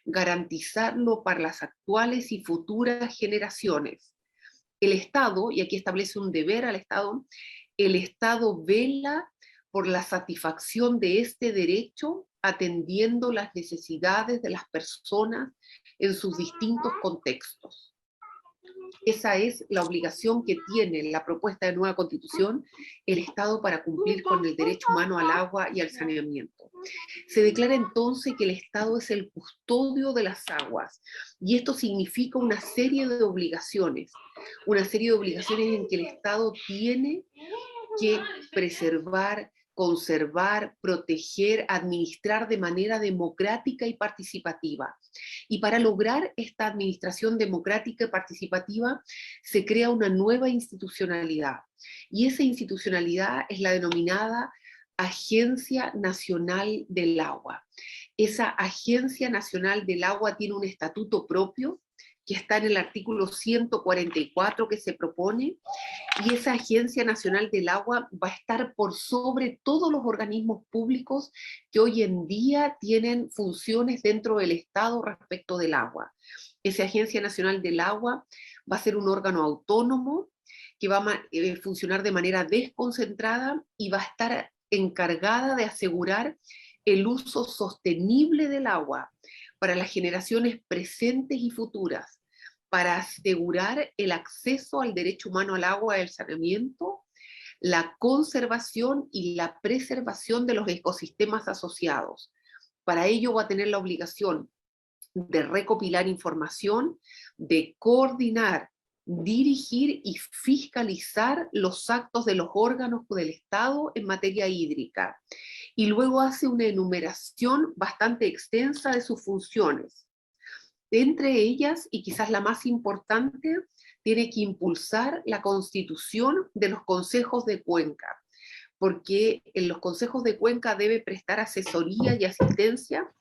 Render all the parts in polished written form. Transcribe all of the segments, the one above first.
garantizarlo para las actuales y futuras generaciones. El Estado, y aquí establece un deber al Estado, el Estado vela por la satisfacción de este derecho atendiendo las necesidades de las personas en sus distintos contextos. Esa es la obligación que tiene la propuesta de nueva constitución, el Estado, para cumplir con el derecho humano al agua y al saneamiento. Se declara entonces que el Estado es el custodio de las aguas, y esto significa una serie de obligaciones en que el Estado tiene que preservar, conservar, proteger, administrar de manera democrática y participativa. Y para lograr esta administración democrática y participativa se crea una nueva institucionalidad. Y esa institucionalidad es la denominada Agencia Nacional del Agua. Esa Agencia Nacional del Agua tiene un estatuto propio que está en el artículo 144 que se propone, y esa Agencia Nacional del Agua va a estar por sobre todos los organismos públicos que hoy en día tienen funciones dentro del Estado respecto del agua. Esa Agencia Nacional del Agua va a ser un órgano autónomo que va a funcionar de manera desconcentrada y va a estar encargada de asegurar el uso sostenible del agua para las generaciones presentes y futuras, para asegurar el acceso al derecho humano al agua y al saneamiento, la conservación y la preservación de los ecosistemas asociados. Para ello va a tener la obligación de recopilar información, de coordinar, dirigir y fiscalizar los actos de los órganos del Estado en materia hídrica. Y luego hace una enumeración bastante extensa de sus funciones. Entre ellas, y quizás la más importante, tiene que impulsar la constitución de los consejos de cuenca, porque en los consejos de cuenca debe prestar asesoría y asistencia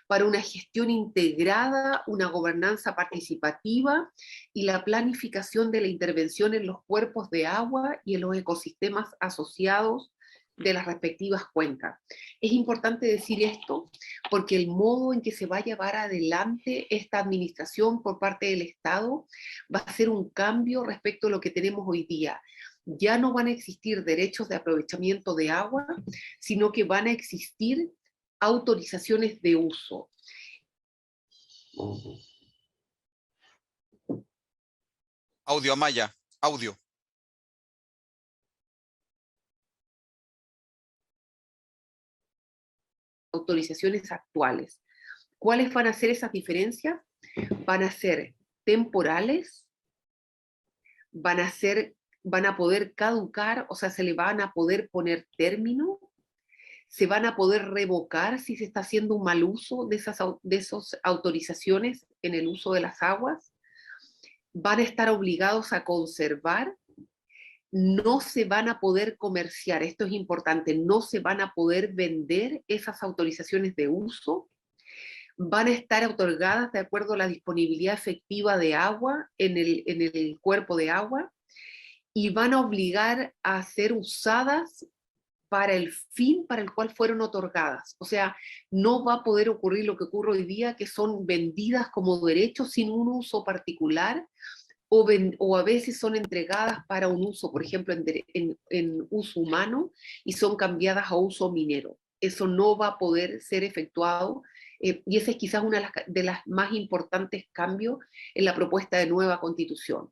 para una gestión integrada, una gobernanza participativa y la planificación de la intervención en los cuerpos de agua y en los ecosistemas asociados de las respectivas cuencas. Es importante decir esto porque el modo en que se va a llevar adelante esta administración por parte del Estado va a ser un cambio respecto a lo que tenemos hoy día. Ya no van a existir derechos de aprovechamiento de agua, sino que van a existir autorizaciones de uso. Audio, Amaya, audio. Autorizaciones actuales. ¿Cuáles van a ser esas diferencias? Van a ser temporales, van a poder caducar, o sea, se le van a poder poner término, se van a poder revocar si se está haciendo un mal uso de esas autorizaciones en el uso de las aguas, van a estar obligados a conservar, no se van a poder comerciar, esto es importante, no se van a poder vender esas autorizaciones de uso, van a estar otorgadas de acuerdo a la disponibilidad efectiva de agua en el cuerpo de agua, y van a obligar a ser usadas para el fin para el cual fueron otorgadas. O sea, no va a poder ocurrir lo que ocurre hoy día, que son vendidas como derechos sin un uso particular, o a veces son entregadas para un uso, por ejemplo, en uso humano, y son cambiadas a uso minero. Eso no va a poder ser efectuado, y ese es quizás uno de las más importantes cambios en la propuesta de nueva constitución.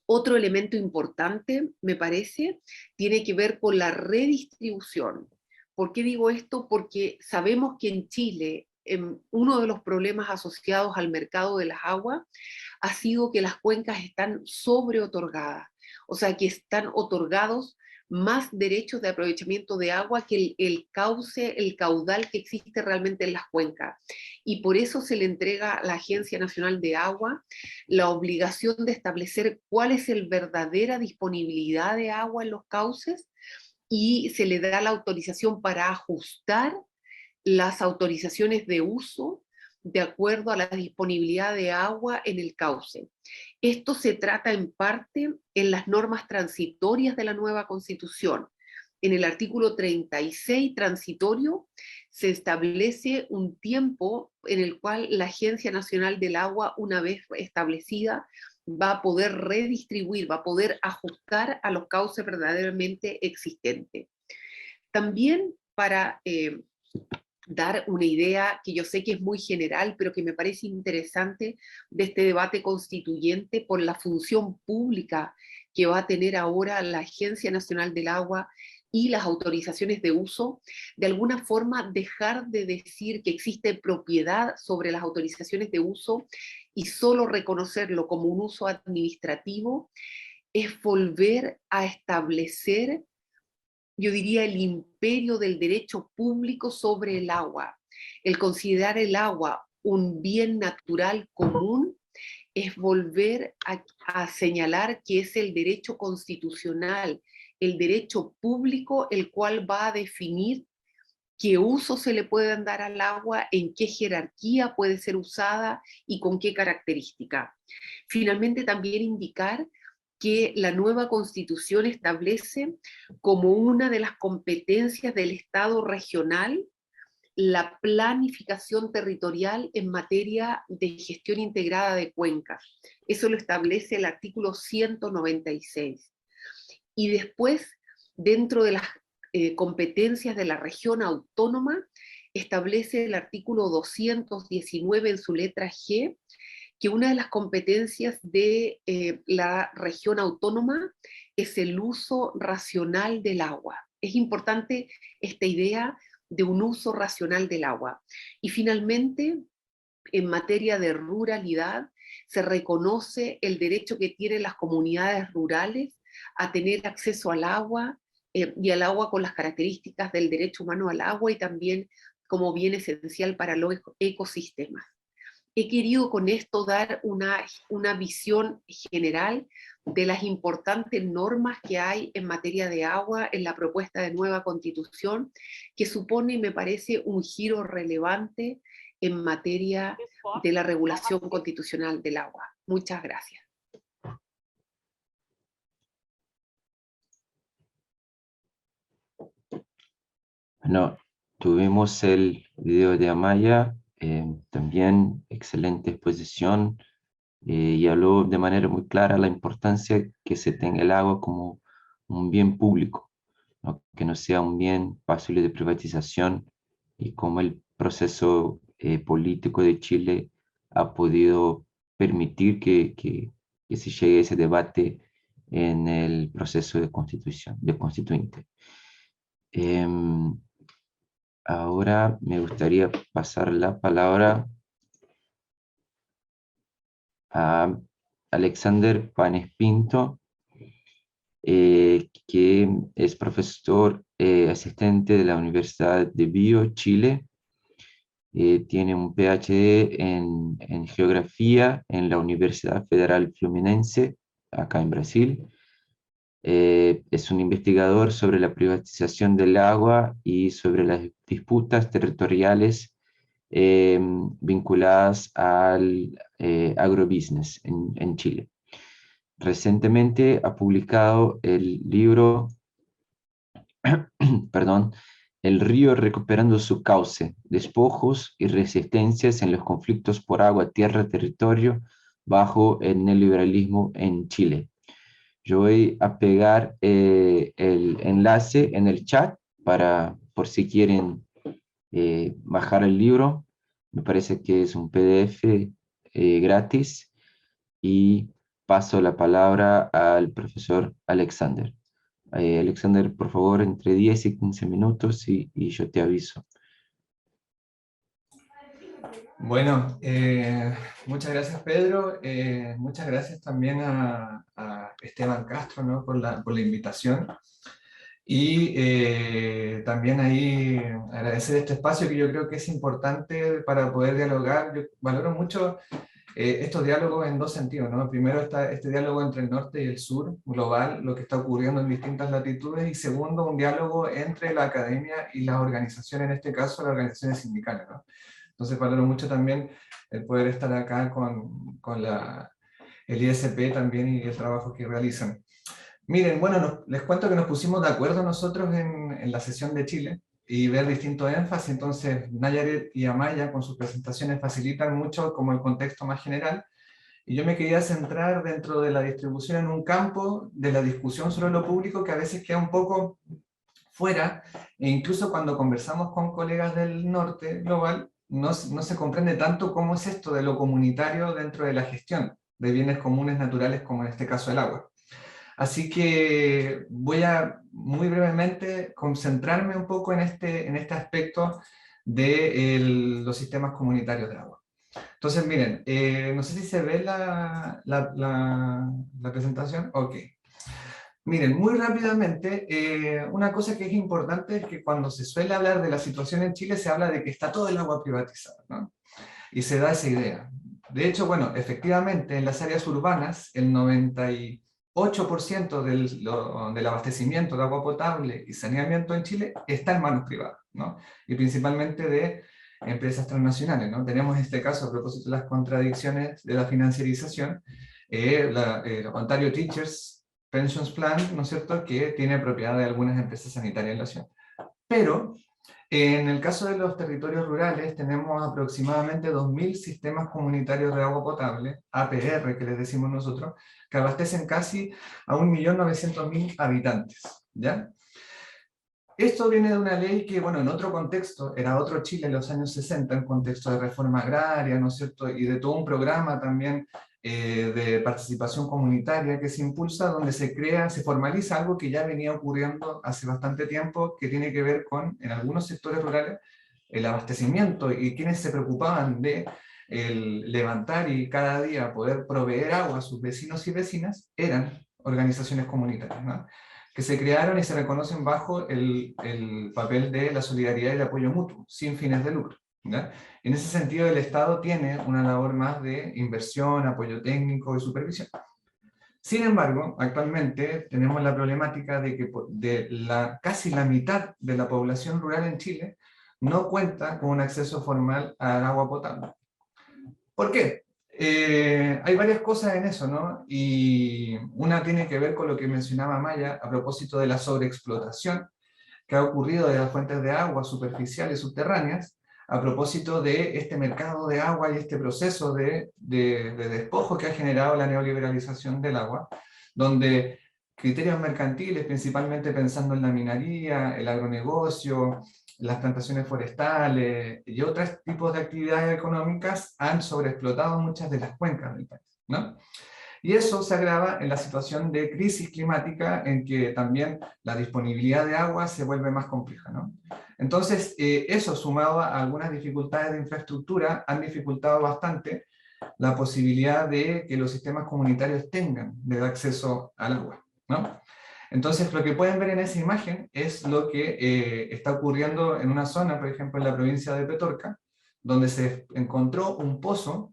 Otro elemento importante, me parece, tiene que ver con la redistribución. ¿Por qué digo esto? Porque sabemos que en Chile uno de los problemas asociados al mercado de las aguas ha sido que las cuencas están sobreotorgadas, o sea, que están otorgados más derechos de aprovechamiento de agua que el cauce, el caudal que existe realmente en las cuencas. Y por eso se le entrega a la Agencia Nacional de Agua la obligación de establecer cuál es la verdadera disponibilidad de agua en los cauces, y se le da la autorización para ajustar las autorizaciones de uso de acuerdo a la disponibilidad de agua en el cauce. Esto se trata en parte en las normas transitorias de la nueva Constitución. En el artículo 36 transitorio se establece un tiempo en el cual la Agencia Nacional del Agua, una vez establecida, va a poder redistribuir, va a poder ajustar a los cauces verdaderamente existentes. También para dar una idea que yo sé que es muy general, pero que me parece interesante de este debate constituyente por la función pública que va a tener ahora la Agencia Nacional del Agua y las autorizaciones de uso, de alguna forma dejar de decir que existe propiedad sobre las autorizaciones de uso y solo reconocerlo como un uso administrativo, es volver a establecer, yo diría, el imperio del derecho público sobre el agua. El considerar el agua un bien natural común es volver a señalar que es el derecho constitucional, el derecho público, el cual va a definir qué uso se le pueden dar al agua, en qué jerarquía puede ser usada y con qué característica. Finalmente, también indicar que la nueva Constitución establece como una de las competencias del Estado regional la planificación territorial en materia de gestión integrada de cuencas. Eso lo establece el artículo 196. Y después, dentro de las competencias de la región autónoma, establece el artículo 219 en su letra G, que una de las competencias de la región autónoma es el uso racional del agua. Es importante esta idea de un uso racional del agua. Y finalmente, en materia de ruralidad, se reconoce el derecho que tienen las comunidades rurales a tener acceso al agua y al agua con las características del derecho humano al agua y también como bien esencial para los ecosistemas. He querido con esto dar una visión general de las importantes normas que hay en materia de agua en la propuesta de nueva constitución, que supone, me parece, un giro relevante en materia de la regulación constitucional del agua. Muchas gracias. Bueno, tuvimos el video de Amaya, también excelente exposición, y habló de manera muy clara la importancia que se tenga el agua como un bien público, ¿no? Que no sea un bien pasible de privatización, y cómo el proceso político de Chile ha podido permitir que se llegue a ese debate en el proceso de constitución, de constituyente. Ahora me gustaría pasar la palabra a Alexander Panes Pinto, que es profesor asistente de la Universidad de Bio, Chile. Tiene un PhD en Geografía en la Universidad Federal Fluminense, acá en Brasil. Es un investigador sobre la privatización del agua y sobre las disputas territoriales vinculadas al agrobusiness en Chile. Recientemente ha publicado el libro perdón, El río recuperando su cauce, despojos y resistencias en los conflictos por agua, tierra, territorio bajo el neoliberalismo en Chile. Yo voy a pegar el enlace en el chat por si quieren bajar el libro. Me parece que es un PDF gratis, y paso la palabra al profesor Alexander. Alexander, por favor, entre 10 y 15 minutos y yo te aviso. Bueno, muchas gracias, Pedro. Muchas gracias también a Esteban Castro, ¿no? por la invitación. Y también ahí agradecer este espacio que yo creo que es importante para poder dialogar. Yo valoro mucho estos diálogos en dos sentidos, ¿no? Primero está este diálogo entre el norte y el sur, global, lo que está ocurriendo en distintas latitudes, y segundo, un diálogo entre la academia y las organizaciones, en este caso las organizaciones sindicales, ¿no? Entonces valoro mucho también el poder estar acá con el ISP también y el trabajo que realizan. Miren, bueno, les cuento que nos pusimos de acuerdo nosotros en la sesión de Chile, y ver distintos énfasis. Entonces, Nayarit y Amaya con sus presentaciones facilitan mucho como el contexto más general. Y yo me quería centrar dentro de la distribución en un campo de la discusión sobre lo público que a veces queda un poco fuera, e incluso cuando conversamos con colegas del norte global, no se comprende tanto cómo es esto de lo comunitario dentro de la gestión de bienes comunes naturales, como en este caso el agua. Así que voy a muy brevemente concentrarme un poco en este aspecto de los sistemas comunitarios de agua. Entonces, miren, no sé si se ve la presentación. Ok. Miren, muy rápidamente, una cosa que es importante es que cuando se suele hablar de la situación en Chile, se habla de que está todo el agua privatizada, ¿no? Y se da esa idea. De hecho, bueno, efectivamente, en las áreas urbanas, el 98% del abastecimiento de agua potable y saneamiento en Chile está en manos privadas, ¿no? Y principalmente de empresas transnacionales, ¿no? Tenemos este caso, a propósito de las contradicciones de la financiarización, Ontario Teachers Pensions Plan, ¿no es cierto?, que tiene propiedad de algunas empresas sanitarias en la ciudad. Pero en el caso de los territorios rurales tenemos aproximadamente 2.000 sistemas comunitarios de agua potable, APR que les decimos nosotros, que abastecen casi a 1.900.000 habitantes, ¿ya? Esto viene de una ley que, bueno, en otro contexto, era otro Chile en los años 60, en contexto de reforma agraria, ¿no es cierto?, y de todo un programa también de participación comunitaria que se impulsa, donde se crea, se formaliza algo que ya venía ocurriendo hace bastante tiempo, que tiene que ver con, en algunos sectores rurales, el abastecimiento, y quienes se preocupaban de levantar y cada día poder proveer agua a sus vecinos y vecinas, eran organizaciones comunitarias, ¿no?, que se crearon y se reconocen bajo el papel de la solidaridad y el apoyo mutuo, sin fines de lucro, ¿ya? En ese sentido, el Estado tiene una labor más de inversión, apoyo técnico y supervisión. Sin embargo, actualmente tenemos la problemática de que casi la mitad de la población rural en Chile no cuenta con un acceso formal al agua potable. ¿Por qué? Hay varias cosas en eso, ¿no? Y una tiene que ver con lo que mencionaba Maya a propósito de la sobreexplotación que ha ocurrido de las fuentes de agua superficiales subterráneas, a propósito de este mercado de agua y este proceso de despojo que ha generado la neoliberalización del agua, donde criterios mercantiles, principalmente pensando en la minería, el agronegocio, las plantaciones forestales y otros tipos de actividades económicas han sobreexplotado muchas de las cuencas del país, ¿no? Y eso se agrava en la situación de crisis climática, en que también la disponibilidad de agua se vuelve más compleja, ¿no? Entonces, eso sumado a algunas dificultades de infraestructura han dificultado bastante la posibilidad de que los sistemas comunitarios tengan de acceso al agua, ¿no? Entonces, lo que pueden ver en esa imagen es lo que está ocurriendo en una zona, por ejemplo, en la provincia de Petorca, donde se encontró un pozo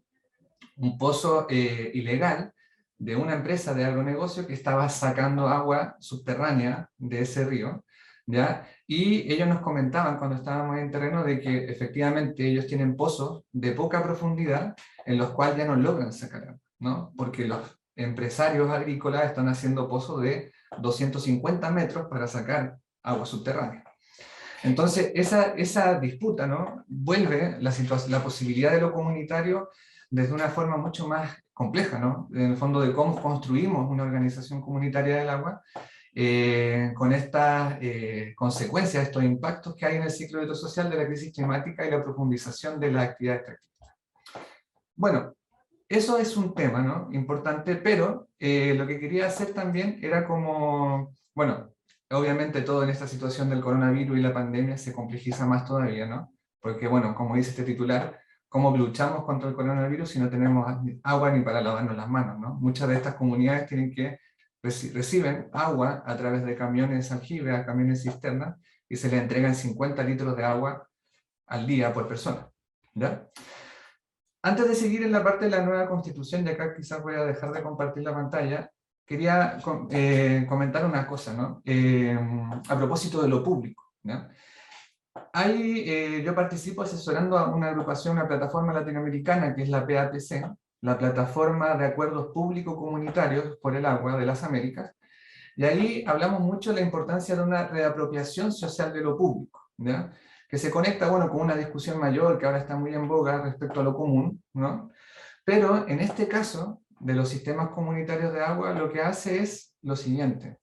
ilegal de una empresa de agronegocio que estaba sacando agua subterránea de ese río, ¿ya? Y ellos nos comentaban cuando estábamos en terreno de que efectivamente ellos tienen pozos de poca profundidad en los cuales ya no logran sacar agua, ¿no? Porque los empresarios agrícolas están haciendo pozos de 250 metros para sacar agua subterránea. Entonces, esa disputa, ¿no?, vuelve la posibilidad de lo comunitario desde una forma mucho más compleja, ¿no?, en el fondo de cómo construimos una organización comunitaria del agua, con estas consecuencias, estos impactos que hay en el ciclo hidrosocial de la crisis climática y la profundización de las actividades extractivas. Bueno, eso es un tema, ¿no?, importante, pero lo que quería hacer también era como, bueno, obviamente todo en esta situación del coronavirus y la pandemia se complejiza más todavía, ¿no? Porque, bueno, como dice este titular, ¿cómo luchamos contra el coronavirus si no tenemos agua ni para lavarnos las manos, ¿no? Muchas de estas comunidades reciben agua a través de camiones aljibe, a camiones cisternas, y se les entregan 50 litros de agua al día por persona, ¿ya? Antes de seguir en la parte de la nueva constitución, y acá quizás voy a dejar de compartir la pantalla, quería comentar una cosa, ¿no? A propósito de lo público, ¿no? Yo participo asesorando a una agrupación, una plataforma latinoamericana que es la PAPC, la Plataforma de Acuerdos Público-Comunitarios por el Agua de las Américas, y ahí hablamos mucho de la importancia de una reapropiación social de lo público, ¿ya? Que se conecta, bueno, con una discusión mayor que ahora está muy en boga respecto a lo común, ¿no? Pero en este caso, de los sistemas comunitarios de agua, lo que hace es lo siguiente: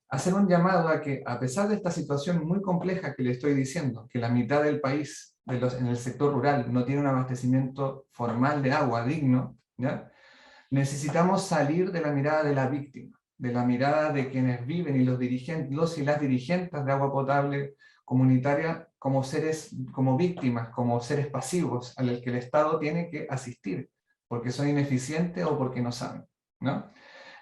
hacer un llamado a que, a pesar de esta situación muy compleja que le estoy diciendo, que la mitad del país en el sector rural no tiene un abastecimiento formal de agua digno, ¿ya? Necesitamos salir de la mirada de la víctima, de la mirada de quienes viven y los y las dirigentes de agua potable comunitaria como seres, como víctimas, como seres pasivos a los que el Estado tiene que asistir, porque son ineficientes o porque no saben, ¿no?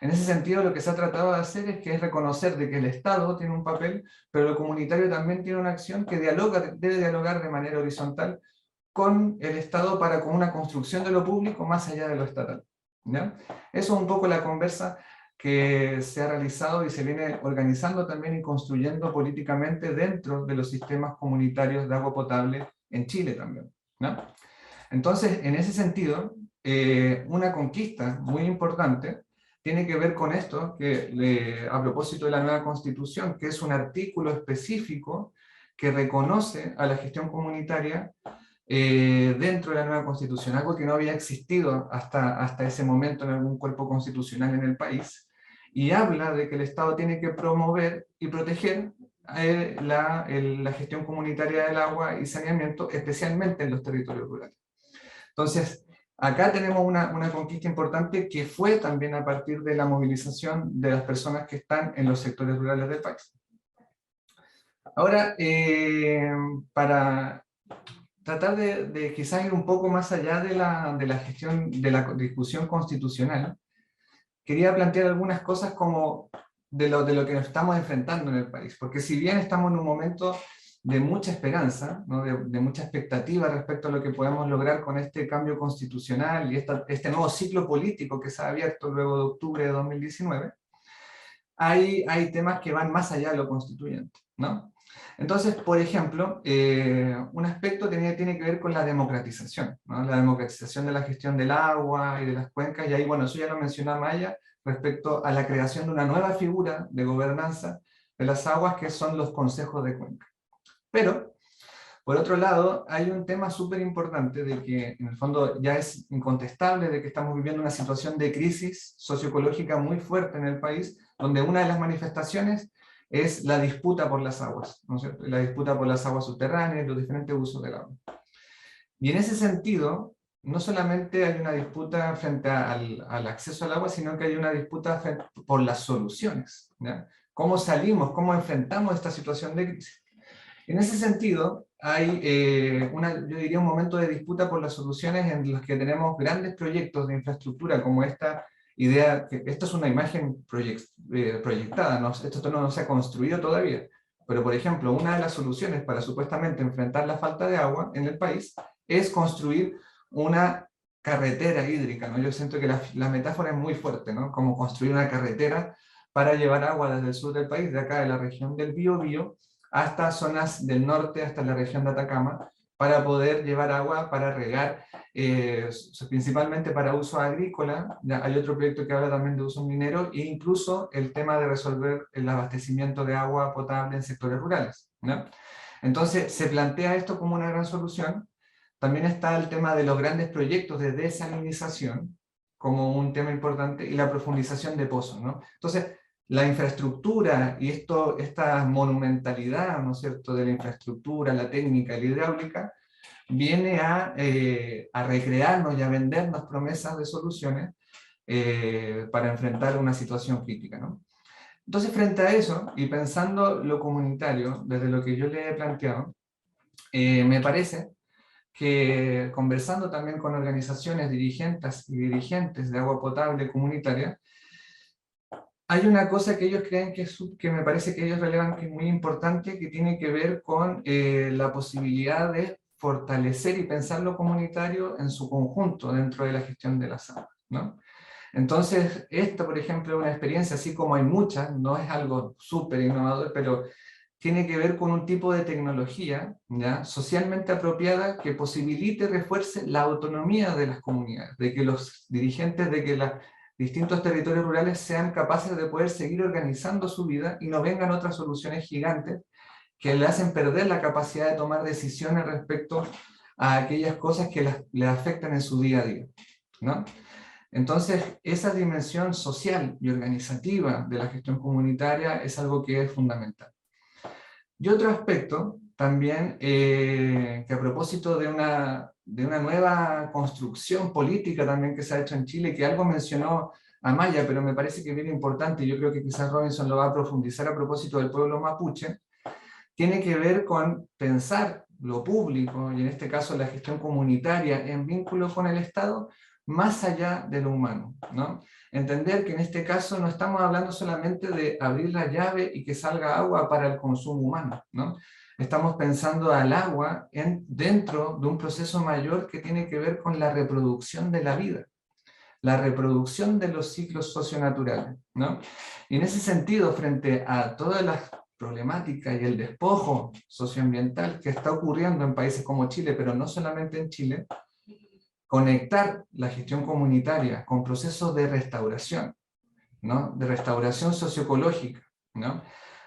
En ese sentido, lo que se ha tratado de hacer es que es reconocer de que el Estado tiene un papel, pero lo comunitario también tiene una acción que debe dialogar de manera horizontal con el Estado con una construcción de lo público más allá de lo estatal, ¿ya? Eso es un poco la conversa que se ha realizado y se viene organizando también y construyendo políticamente dentro de los sistemas comunitarios de agua potable en Chile también, ¿no? Entonces, en ese sentido, una conquista muy importante tiene que ver con esto, a propósito de la nueva Constitución, que es un artículo específico que reconoce a la gestión comunitaria dentro de la nueva Constitución, algo que no había existido hasta ese momento en algún cuerpo constitucional en el país, y habla de que el Estado tiene que promover y proteger la gestión comunitaria del agua y saneamiento, especialmente en los territorios rurales. Entonces, acá tenemos una conquista importante que fue también a partir de la movilización de las personas que están en los sectores rurales del país. Ahora, para tratar de quizás ir un poco más allá de la gestión, de la discusión constitucional, quería plantear algunas cosas como de lo que nos estamos enfrentando en el país, porque si bien estamos en un momento de mucha esperanza, ¿no? de mucha expectativa respecto a lo que podemos lograr con este cambio constitucional y este nuevo ciclo político que se ha abierto luego de octubre de 2019, hay temas que van más allá de lo constituyente, ¿no? Entonces, por ejemplo, un aspecto tiene que ver con la democratización, ¿no? La democratización de la gestión del agua y de las cuencas, y ahí, bueno, eso ya lo mencionaba Maya, respecto a la creación de una nueva figura de gobernanza de las aguas, que son los consejos de cuenca. Pero, por otro lado, hay un tema súper importante de que, en el fondo, ya es incontestable de que estamos viviendo una situación de crisis socioecológica muy fuerte en el país, donde una de las manifestaciones es la disputa por las aguas, ¿no es cierto? La disputa por las aguas subterráneas, los diferentes usos del agua. Y en ese sentido, no solamente hay una disputa frente al acceso al agua, sino que hay una disputa por las soluciones, ¿ya? ¿Cómo salimos, cómo enfrentamos esta situación de crisis? En ese sentido, hay yo diría un momento de disputa por las soluciones en los que tenemos grandes proyectos de infraestructura, como esta idea, que esto es una imagen proyectada, ¿no? Esto no se ha construido todavía, pero por ejemplo, una de las soluciones para supuestamente enfrentar la falta de agua en el país es construir una carretera hídrica, ¿no? Yo siento que la metáfora es muy fuerte, ¿no? Como construir una carretera para llevar agua desde el sur del país, de acá de la región del Biobío, hasta zonas del norte, hasta la región de Atacama, para poder llevar agua para regar, principalmente para uso agrícola. Ya hay otro proyecto que habla también de uso minero, e incluso el tema de resolver el abastecimiento de agua potable en sectores rurales, ¿no? Entonces se plantea esto como una gran solución. También está el tema de los grandes proyectos de desalinización, como un tema importante, y la profundización de pozos, ¿no? Entonces, la infraestructura y esta monumentalidad, ¿no es cierto?, de la infraestructura, la técnica y la hidráulica, viene a recrearnos y a vendernos promesas de soluciones para enfrentar una situación crítica, ¿no? Entonces, frente a eso, y pensando lo comunitario, desde lo que yo le he planteado, me parece que conversando también con organizaciones dirigentes y dirigentes de agua potable comunitaria, hay una cosa que ellos creen que me parece que ellos relevan que es muy importante, que tiene que ver con la posibilidad de fortalecer y pensar lo comunitario en su conjunto dentro de la gestión de las aguas, ¿no? Entonces, esta, por ejemplo, es una experiencia, así como hay muchas, no es algo súper innovador, pero tiene que ver con un tipo de tecnología, ¿ya?, socialmente apropiada, que posibilite y refuerce la autonomía de las comunidades, de que los dirigentes, de que distintos territorios rurales sean capaces de poder seguir organizando su vida y no vengan otras soluciones gigantes que le hacen perder la capacidad de tomar decisiones respecto a aquellas cosas que le afectan en su día a día, ¿no? Entonces, esa dimensión social y organizativa de la gestión comunitaria es algo que es fundamental. Y otro aspecto también, que a propósito de una nueva construcción política también que se ha hecho en Chile, que algo mencionó Amaya, pero me parece que es bien importante, y yo creo que quizás Robinson lo va a profundizar a propósito del pueblo mapuche, tiene que ver con pensar lo público, y en este caso la gestión comunitaria, en vínculo con el Estado, más allá de lo humano, ¿no? Entender que en este caso no estamos hablando solamente de abrir la llave y que salga agua para el consumo humano, ¿no? Estamos pensando al agua dentro de un proceso mayor que tiene que ver con la reproducción de la vida, la reproducción de los ciclos socionaturales, ¿no? Y en ese sentido, frente a todas las problemáticas y el despojo socioambiental que está ocurriendo en países como Chile, pero no solamente en Chile, conectar la gestión comunitaria con procesos de restauración, ¿no? De restauración socioecológica, ¿no?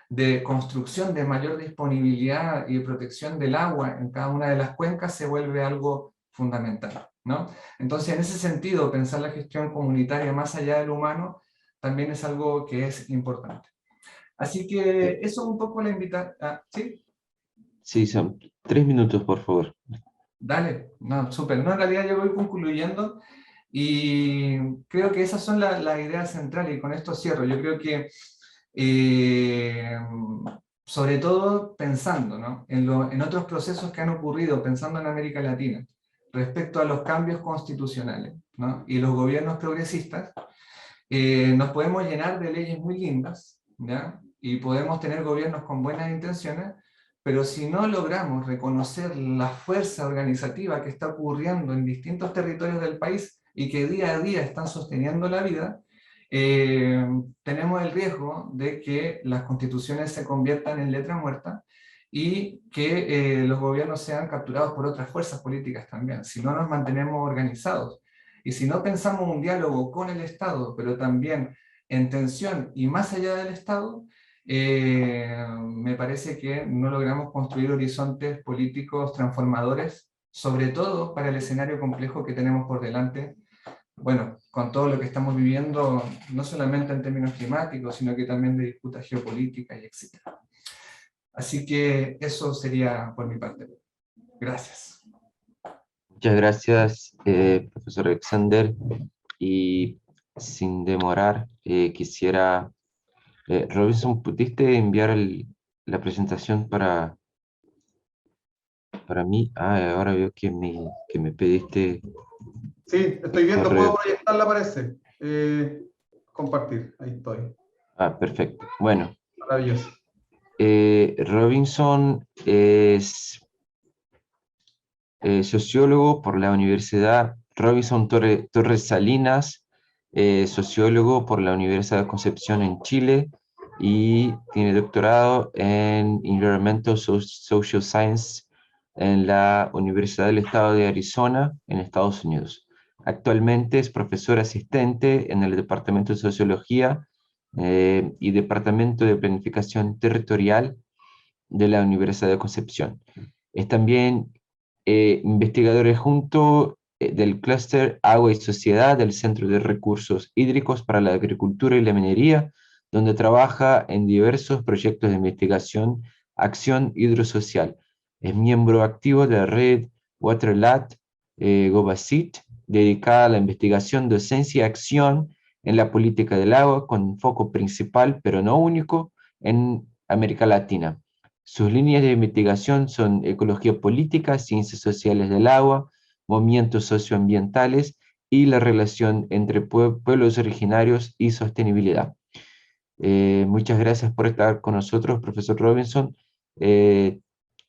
De construcción de mayor disponibilidad y de protección del agua en cada una de las cuencas se vuelve algo fundamental, ¿no? Entonces, en ese sentido, pensar la gestión comunitaria más allá del humano también es algo que es importante. Así que eso es un poco la invitación. ¿Sí? Sí, son 3 minutos, por favor. Dale, no, súper. No, en realidad yo voy concluyendo y creo que esas son las ideas centrales y con esto cierro. Yo creo que sobre todo pensando, ¿no? en otros procesos que han ocurrido, pensando en América Latina, respecto a los cambios constitucionales, ¿no? Y los gobiernos progresistas, nos podemos llenar de leyes muy lindas, ¿ya? Y podemos tener gobiernos con buenas intenciones, pero si no logramos reconocer la fuerza organizativa que está ocurriendo en distintos territorios del país y que día a día están sosteniendo la vida, tenemos el riesgo de que las constituciones se conviertan en letra muerta y que los gobiernos sean capturados por otras fuerzas políticas también, si no nos mantenemos organizados. Y si no pensamos un diálogo con el Estado, pero también en tensión y más allá del Estado, me parece que no logramos construir horizontes políticos transformadores, sobre todo para el escenario complejo que tenemos por delante, bueno, con todo lo que estamos viviendo, no solamente en términos climáticos, sino que también de disputas geopolíticas y etc. Así que eso sería por mi parte. Gracias. Muchas gracias, profesor Alexander. Y sin demorar, quisiera... Robinson, ¿pudiste enviar la presentación para mí? Ah, ahora veo que me pediste... Sí, estoy viendo, correo. puedo proyectarla, parece. Compartir, ahí estoy. Ah, perfecto. Bueno, Maravilloso. Robinson es sociólogo por la Universidad Robinson Torres Salinas, sociólogo por la Universidad de Concepción en Chile, y tiene doctorado en Environmental Social Science en la Universidad del Estado de Arizona, en Estados Unidos. Actualmente es profesor asistente en el Departamento de Sociología y Departamento de Planificación Territorial de la Universidad de Concepción. Es también investigador adjunto del clúster Agua y Sociedad del Centro de Recursos Hídricos para la Agricultura y la Minería, donde trabaja en diversos proyectos de investigación, acción hidrosocial. Es miembro activo de la red WaterLat Gobasit, dedicada a la investigación, docencia y acción en la política del agua, con foco principal, pero no único, en América Latina. Sus líneas de investigación son ecología política, ciencias sociales del agua, movimientos socioambientales y la relación entre pueblos originarios y sostenibilidad. Muchas gracias por estar con nosotros, profesor Robinson.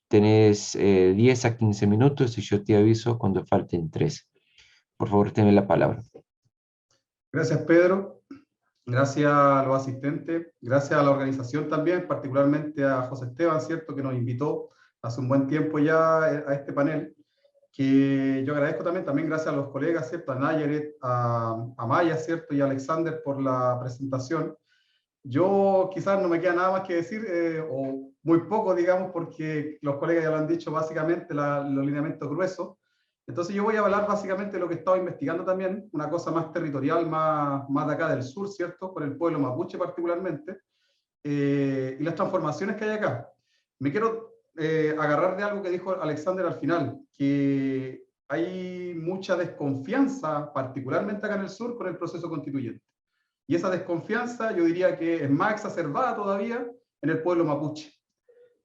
Tenés 10 a 15 minutos y yo te aviso cuando falten 3. Por favor, tenme la palabra. Gracias, Pedro. Gracias a los asistentes. Gracias a la organización también, particularmente a José Esteban, ¿cierto?, que nos invitó hace un buen tiempo ya a este panel, que yo agradezco también gracias a los colegas, ¿cierto?, a Nayaret, a Maya, ¿cierto?, y a Alexander por la presentación. Yo quizás no me queda nada más que decir, o muy poco, digamos, porque los colegas ya lo han dicho básicamente, los lineamientos gruesos. Entonces yo voy a hablar básicamente de lo que he estado investigando también, una cosa más territorial, más de acá del sur, ¿cierto? Por el pueblo mapuche particularmente, y las transformaciones que hay acá. Me quiero agarrar de algo que dijo Alexander al final, que hay mucha desconfianza, particularmente acá en el sur, con el proceso constituyente. Y esa desconfianza yo diría que es más exacerbada todavía en el pueblo mapuche.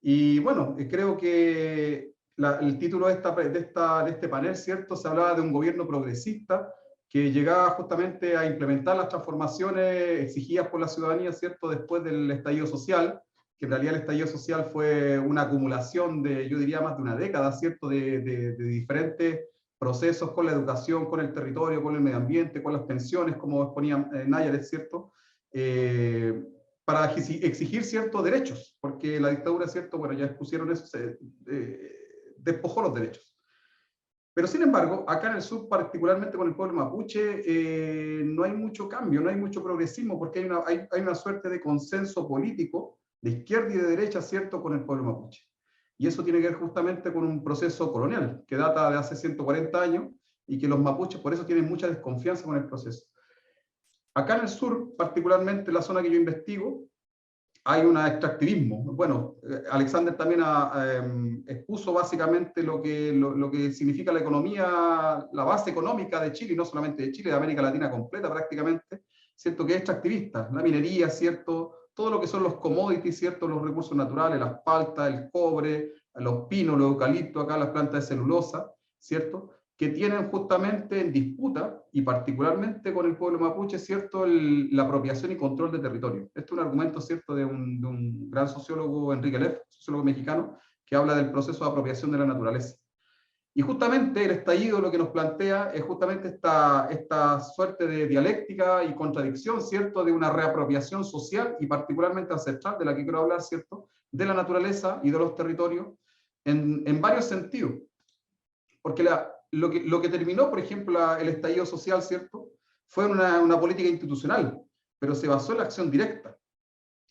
Y bueno, creo que el título de este panel, ¿cierto? Se hablaba de un gobierno progresista que llegaba justamente a implementar las transformaciones exigidas por la ciudadanía, ¿cierto? Después del estallido social, que en realidad el estallido social fue una acumulación de, yo diría, más de una década, ¿cierto? De diferentes procesos con la educación, con el territorio, con el medio ambiente, con las pensiones, como exponía Nayaret, ¿cierto? Para exigir ciertos derechos, porque la dictadura, ¿cierto? Bueno, ya expusieron eso, despojó los derechos. Pero sin embargo, acá en el sur, particularmente con el pueblo mapuche, no hay mucho cambio, no hay mucho progresismo, porque hay una suerte de consenso político de izquierda y de derecha, ¿cierto?, con el pueblo mapuche. Y eso tiene que ver justamente con un proceso colonial que data de hace 140 años y que los mapuches por eso tienen mucha desconfianza con el proceso. Acá en el sur, particularmente en la zona que yo investigo, hay un extractivismo. Bueno, Alexander también expuso básicamente lo que significa la economía, la base económica de Chile, y no solamente de Chile, de América Latina completa prácticamente, ¿cierto? Que es extractivista, la minería, ¿cierto? Todo lo que son los commodities, ¿cierto? Los recursos naturales, las paltas, el cobre, los pinos, los eucaliptos, acá las plantas de celulosa, ¿cierto? Que tienen justamente en disputa, y particularmente con el pueblo mapuche, ¿cierto? La apropiación y control de territorio. Este es un argumento, ¿cierto?, de un gran sociólogo, Enrique Leff, sociólogo mexicano, que habla del proceso de apropiación de la naturaleza. Y justamente el estallido lo que nos plantea es justamente esta suerte de dialéctica y contradicción, ¿cierto?, de una reapropiación social y particularmente ancestral, de la que quiero hablar, ¿cierto?, de la naturaleza y de los territorios en varios sentidos. Porque lo que terminó, por ejemplo, el estallido social, ¿cierto?, fue una política institucional, pero se basó en la acción directa.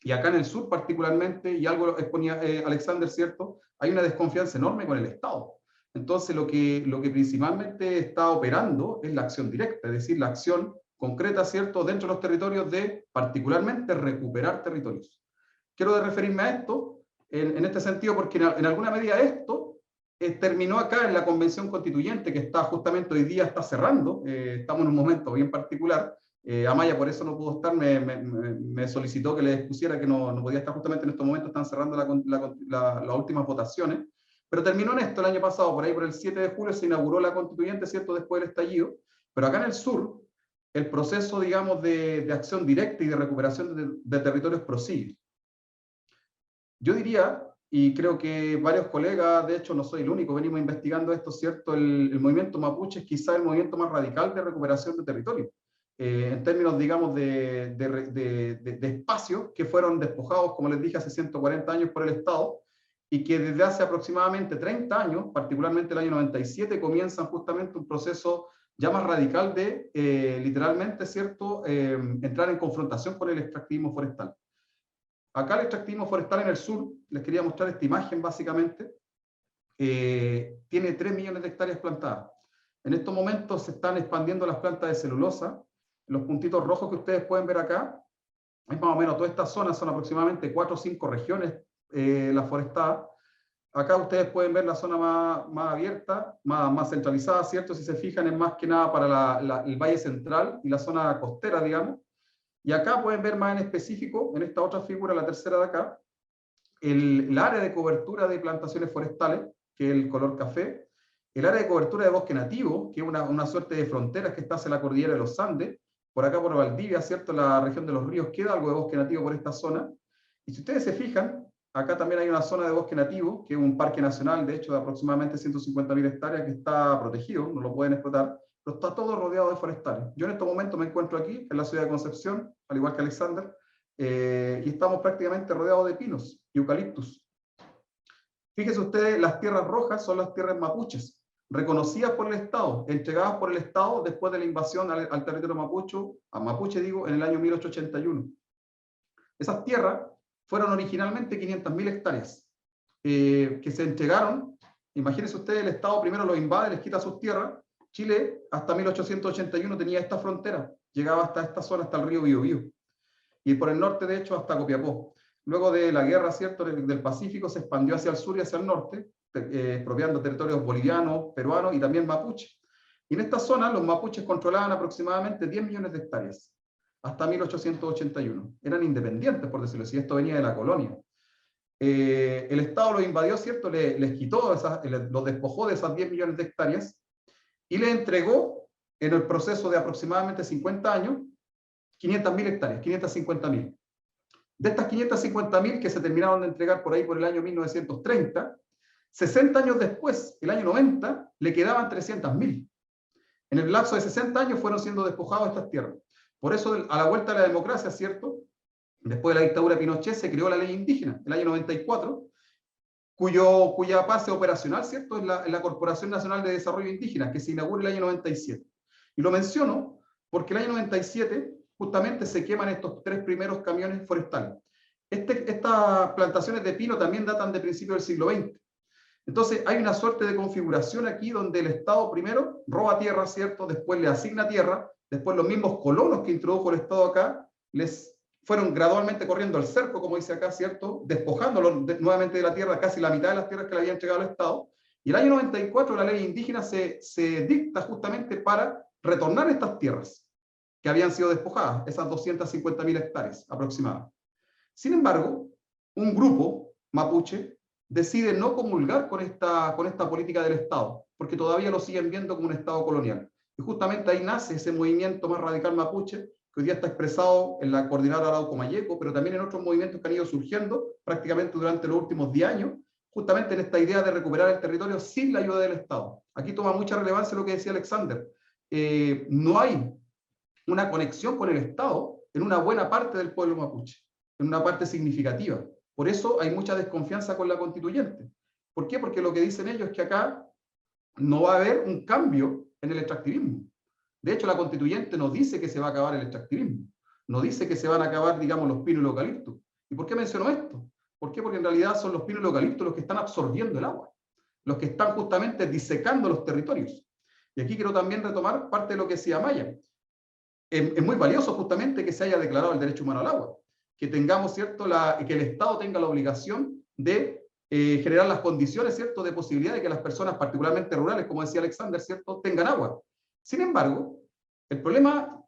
Y acá en el sur particularmente, y algo exponía Alexander, ¿cierto?, hay una desconfianza enorme con el Estado. Entonces lo que principalmente está operando es la acción directa, es decir, la acción concreta, ¿cierto?, dentro de los territorios de particularmente recuperar territorios. Quiero referirme a esto en este sentido porque en alguna medida esto terminó acá en la Convención Constituyente, que está justamente hoy día está cerrando, estamos en un momento bien particular. Amaya por eso no pudo estar, me solicitó que le expusiera que no podía estar justamente en estos momentos, están cerrando las últimas votaciones, pero terminó en esto el año pasado, por ahí por el 7 de julio se inauguró la Constituyente, ¿cierto?, después del estallido, pero acá en el sur, el proceso, digamos, de acción directa y de recuperación de territorios prosigue. Yo diría, y creo que varios colegas, de hecho no soy el único, venimos investigando esto, ¿cierto? El movimiento mapuche es quizá el movimiento más radical de recuperación de territorio, en términos, digamos, de espacios que fueron despojados, como les dije, hace 140 años por el Estado, y que desde hace aproximadamente 30 años, particularmente el año 97, comienzan justamente un proceso ya más radical de, literalmente, ¿cierto?, entrar en confrontación con el extractivismo forestal. Acá el extractivismo forestal en el sur, les quería mostrar esta imagen básicamente, tiene 3 millones de hectáreas plantadas. En estos momentos se están expandiendo las plantas de celulosa. Los puntitos rojos que ustedes pueden ver acá, es más o menos toda esta zona, son aproximadamente 4 o 5 regiones las forestadas. Acá ustedes pueden ver la zona más abierta, más centralizada, ¿cierto? Si se fijan, es más que nada para el Valle Central y la zona costera, digamos. Y acá pueden ver más en específico, en esta otra figura, la tercera de acá, el área de cobertura de plantaciones forestales, que es el color café, el área de cobertura de bosque nativo, que es una suerte de fronteras que está hacia la cordillera de los Andes, por acá por Valdivia, ¿cierto?, la región de los ríos, queda algo de bosque nativo por esta zona. Y si ustedes se fijan, acá también hay una zona de bosque nativo, que es un parque nacional, de hecho, de aproximadamente 150.000 hectáreas, que está protegido, no lo pueden explotar, pero está todo rodeado de forestales. Yo en estos momentos me encuentro aquí, en la ciudad de Concepción, al igual que Alexander, y estamos prácticamente rodeados de pinos y eucaliptus. Fíjense ustedes, las tierras rojas son las tierras mapuches, reconocidas por el Estado, entregadas por el Estado después de la invasión al territorio mapuche, en el año 1881. Esas tierras fueron originalmente 500.000 hectáreas, que se entregaron. Imagínense ustedes, el Estado primero los invade, les quita sus tierras. Chile hasta 1881 tenía esta frontera, llegaba hasta esta zona, hasta el río Biobío, y por el norte, de hecho, hasta Copiapó. Luego de la guerra, ¿cierto?, del Pacífico, se expandió hacia el sur y hacia el norte, expropiando territorios bolivianos, peruanos y también mapuche. Y en esta zona los mapuches controlaban aproximadamente 10 millones de hectáreas, hasta 1881. Eran independientes, por decirlo así, esto venía de la colonia. El Estado los invadió, ¿cierto?, les quitó, los despojó de esas 10 millones de hectáreas y les entregó, en el proceso de aproximadamente 50 años, 500.000 hectáreas, 550.000. De estas 550.000 que se terminaron de entregar por ahí por el año 1930, 60 años después, el año 90, le quedaban 300.000. En el lapso de 60 años fueron siendo despojados estas tierras. Por eso, a la vuelta de la democracia, ¿cierto?, después de la dictadura de Pinochet, se creó la ley indígena, el año 94, cuya base operacional, ¿cierto?, es la Corporación Nacional de Desarrollo Indígena, que se inaugura el año 97. Y lo menciono porque el año 97 justamente se queman estos 3 primeros camiones forestales. Estas plantaciones de pino también datan de principios del siglo XX. Entonces hay una suerte de configuración aquí donde el Estado primero roba tierra, ¿cierto?, después le asigna tierra, después los mismos colonos que introdujo el Estado acá les fueron gradualmente corriendo al cerco, como dice acá, ¿cierto?, despojándolo nuevamente de la tierra, casi la mitad de las tierras que le había entregado el Estado. Y el año 94 la ley indígena se dicta justamente para retornar estas tierras que habían sido despojadas, esas 250.000 hectáreas aproximadas. Sin embargo, un grupo mapuche decide no comulgar con esta política del Estado, porque todavía lo siguen viendo como un Estado colonial. Y justamente ahí nace ese movimiento más radical mapuche, que hoy día está expresado en la Coordinadora Arauco-Mayeco, pero también en otros movimientos que han ido surgiendo prácticamente durante los últimos 10 años, justamente en esta idea de recuperar el territorio sin la ayuda del Estado. Aquí toma mucha relevancia lo que decía Alexander. No hay una conexión con el Estado en una buena parte del pueblo mapuche, en una parte significativa. Por eso hay mucha desconfianza con la constituyente. ¿Por qué? Porque lo que dicen ellos es que acá no va a haber un cambio en el extractivismo. De hecho, la constituyente no dice que se va a acabar el extractivismo, no dice que se van a acabar, digamos, los pinos y los eucaliptos. ¿Y por qué menciono esto? ¿Por qué? Porque en realidad son los pinos y los eucaliptos los que están absorbiendo el agua, los que están justamente disecando los territorios. Y aquí quiero también retomar parte de lo que decía Maya. Es muy valioso justamente que se haya declarado el derecho humano al agua, que tengamos, ¿cierto?, que el Estado tenga la obligación de generar las condiciones, ¿cierto?, de posibilidad de que las personas, particularmente rurales, como decía Alexander, ¿cierto?, tengan agua. Sin embargo, el problema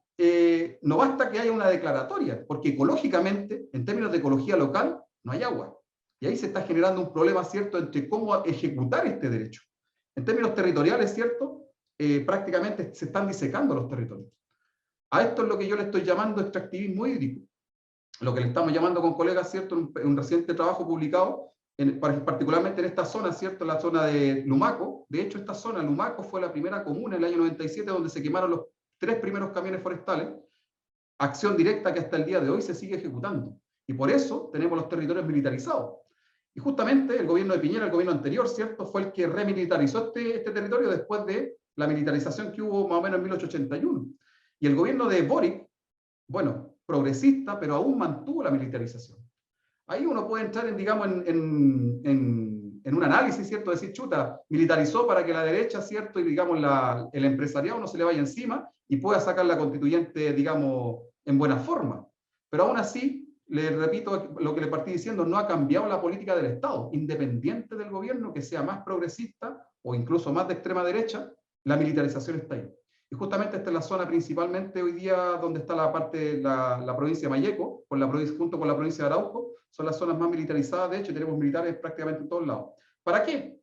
no basta que haya una declaratoria, porque ecológicamente, en términos de ecología local, no hay agua. Y ahí se está generando un problema, ¿cierto?, entre cómo ejecutar este derecho. En términos territoriales, ¿cierto?, prácticamente se están disecando los territorios. A esto es lo que yo le estoy llamando extractivismo hídrico, lo que le estamos llamando con colegas, ¿cierto?, en un reciente trabajo publicado, particularmente en esta zona, ¿cierto?, la zona de Lumaco. De hecho, esta zona, Lumaco, fue la primera comuna en el año 97 donde se quemaron los 3 primeros camiones forestales, acción directa que hasta el día de hoy se sigue ejecutando. Y por eso tenemos los territorios militarizados. Y justamente el gobierno de Piñera, el gobierno anterior, ¿cierto?, fue el que remilitarizó este territorio después de la militarización que hubo más o menos en 1881. Y el gobierno de Boric, bueno, progresista, pero aún mantuvo la militarización. Ahí uno puede entrar en, digamos, en un análisis, ¿cierto? Decir, chuta, militarizó para que la derecha, ¿cierto?, y digamos el empresariado no se le vaya encima y pueda sacar la constituyente, digamos, en buena forma. Pero aún así, le repito lo que le partí diciendo, no ha cambiado la política del Estado. Independiente del gobierno, que sea más progresista o incluso más de extrema derecha, la militarización está ahí. Y justamente esta es la zona principalmente hoy día donde está la parte, la provincia de Mayeco, junto con la provincia de Arauco, son las zonas más militarizadas. De hecho, tenemos militares prácticamente en todos lados. ¿Para qué?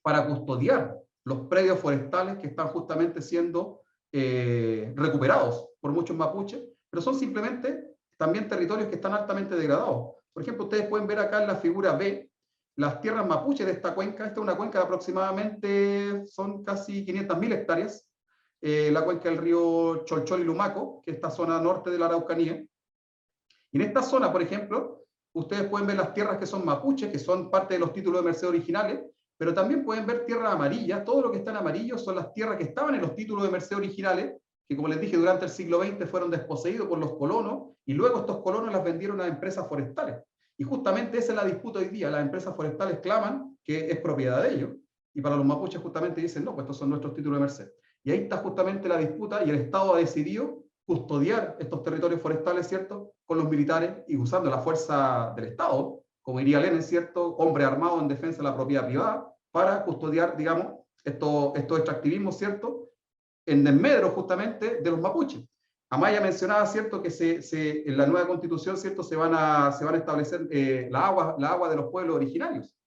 Para custodiar los predios forestales que están justamente siendo recuperados por muchos mapuches, pero son simplemente también territorios que están altamente degradados. Por ejemplo, ustedes pueden ver acá en la figura B, las tierras mapuches de esta cuenca. Esta es una cuenca de aproximadamente, son casi 500.000 hectáreas, la cuenca del río Cholchol y Lumaco, que es esta zona norte de la Araucanía. Y en esta zona, por ejemplo, ustedes pueden ver las tierras que son mapuches, que son parte de los títulos de merced originales, pero también pueden ver tierras amarillas. Todo lo que está en amarillo son las tierras que estaban en los títulos de merced originales, que, como les dije, durante el siglo XX fueron desposeídos por los colonos, y luego estos colonos las vendieron a empresas forestales. Y justamente esa es la disputa hoy día. Las empresas forestales claman que es propiedad de ellos, y para los mapuches justamente dicen, no, pues estos son nuestros títulos de merced. Y ahí está justamente la disputa, y el Estado ha decidido custodiar estos territorios forestales, ¿cierto?, con los militares y usando la fuerza del Estado, como diría Lenin, ¿cierto?, hombre armado en defensa de la propiedad privada, para custodiar, digamos, estos extractivismos, ¿cierto?, en desmedro justamente de los mapuches. Amaya mencionaba, ¿cierto?, que en la nueva constitución, ¿cierto?, se van a establecer la agua de los pueblos originarios.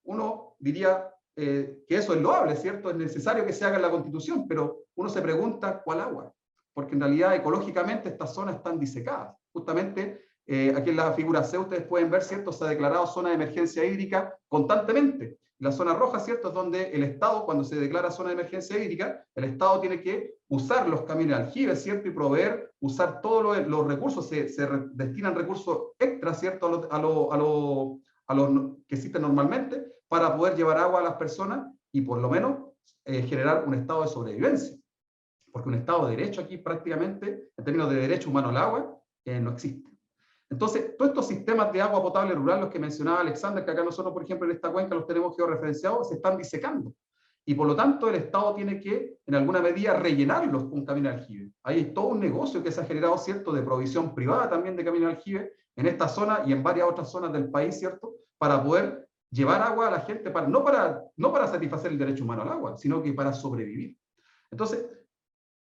Uno diría que eso es loable, ¿cierto? Es necesario que se haga en la constitución, pero uno se pregunta, ¿cuál agua? Porque en realidad ecológicamente estas zonas están disecadas. Justamente aquí en la figura C ustedes pueden ver, ¿cierto?, se ha declarado zona de emergencia hídrica constantemente. La zona roja, ¿cierto?, es donde el Estado, cuando se declara zona de emergencia hídrica, el Estado tiene que usar los caminos de aljibe, ¿cierto?, y proveer, usar todos los recursos, se destinan recursos extras, ¿cierto?, a los que existen normalmente, para poder llevar agua a las personas y por lo menos generar un estado de sobrevivencia. Porque un estado de derecho aquí prácticamente, en términos de derecho humano al agua, no existe. Entonces, todos estos sistemas de agua potable rural, los que mencionaba Alexander, que acá nosotros, por ejemplo, en esta cuenca los tenemos georreferenciados, se están disecando. Y por lo tanto, el Estado tiene que, en alguna medida, rellenarlos con camino de aljibe. Hay todo un negocio que se ha generado, ¿cierto?, de provisión privada también de camino de aljibe en esta zona y en varias otras zonas del país, ¿cierto?, para poder llevar agua a la gente, no para satisfacer el derecho humano al agua, sino que para sobrevivir. Entonces,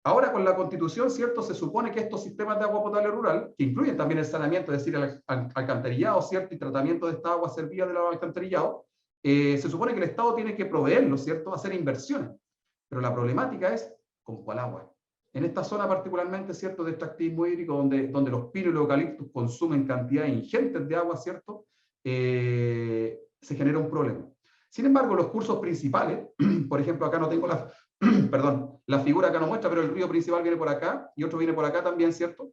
ahora con la Constitución, ¿cierto?, se supone que estos sistemas de agua potable rural, que incluyen también el saneamiento, es decir, el alcantarillado, ¿cierto?, y tratamiento de esta agua servida del alcantarillado, se supone que el Estado tiene que proveerlo, ¿cierto?, hacer inversiones. Pero la problemática es, ¿con cuál agua? En esta zona particularmente, ¿cierto?, de extractivismo hídrico, donde los pinos y los eucaliptos consumen cantidades ingentes de agua, ¿cierto?, se genera un problema. Sin embargo, los cursos principales, por ejemplo, acá no tengo la figura acá no muestra, pero el río principal viene por acá y otro viene por acá también, ¿cierto?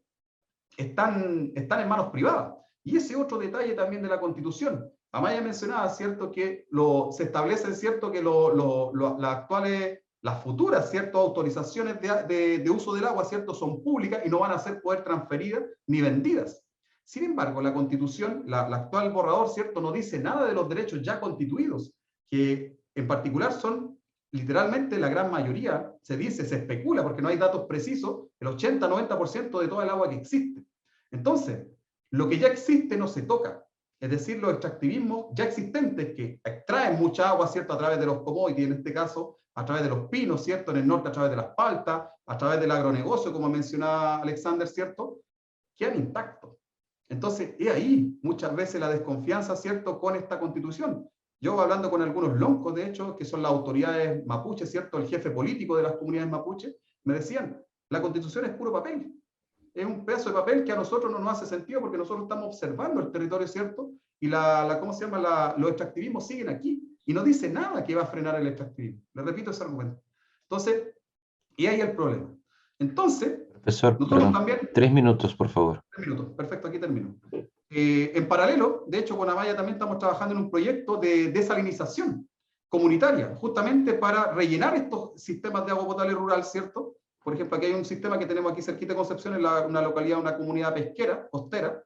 Están en manos privadas. Y ese otro detalle también de la Constitución. Amaya mencionaba, ¿cierto?, que se establece, ¿cierto?, que las futuras, ¿cierto?, autorizaciones de uso del agua, ¿cierto?, son públicas y no van a poder transferidas ni vendidas. Sin embargo, la Constitución, la actual borrador, ¿cierto?, no dice nada de los derechos ya constituidos, que en particular son literalmente la gran mayoría, se especula, porque no hay datos precisos, el 80-90% de toda el agua que existe. Entonces, lo que ya existe no se toca. Es decir, los extractivismos ya existentes que extraen mucha agua, ¿cierto?, a través de los commodities, en este caso, a través de los pinos, ¿cierto?, en el norte a través de las paltas, a través del agronegocio, como mencionaba Alexander, ¿cierto?, quedan intactos. Entonces, es ahí muchas veces la desconfianza, ¿cierto?, con esta Constitución. Yo hablando con algunos loncos, de hecho, que son las autoridades mapuches, ¿cierto?, el jefe político de las comunidades mapuches, me decían, la Constitución es puro papel. Es un pedazo de papel que a nosotros no nos hace sentido porque nosotros estamos observando el territorio, ¿cierto? Y los extractivismos siguen aquí. Y no dice nada que va a frenar el extractivismo. Le repito ese argumento. Entonces, y ahí el problema. Entonces, profesor, nosotros también... 3 minutos, por favor. 3 minutos, perfecto, aquí termino. En paralelo, de hecho, con Amaya también estamos trabajando en un proyecto de desalinización comunitaria, justamente para rellenar estos sistemas de agua potable rural, ¿cierto? Por ejemplo, aquí hay un sistema que tenemos aquí cerquita de Concepción, en una localidad, una comunidad pesquera, costera,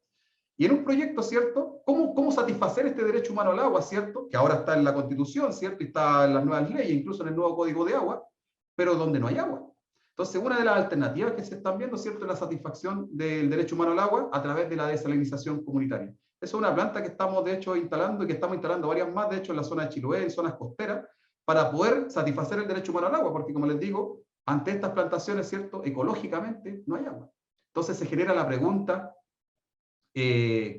y en un proyecto, ¿cierto? ¿Cómo satisfacer este derecho humano al agua, ¿cierto? Que ahora está en la Constitución, ¿cierto? Y está en las nuevas leyes, incluso en el nuevo Código de Agua, pero donde no hay agua. Entonces, una de las alternativas que se están viendo, ¿cierto?, es la satisfacción del derecho humano al agua a través de la desalinización comunitaria. Esa es una planta que estamos, de hecho, instalando y que estamos instalando varias más, de hecho, en la zona de Chiloé, en zonas costeras, para poder satisfacer el derecho humano al agua, porque, como les digo, ante estas plantaciones, ¿cierto?, ecológicamente no hay agua. Entonces se genera la pregunta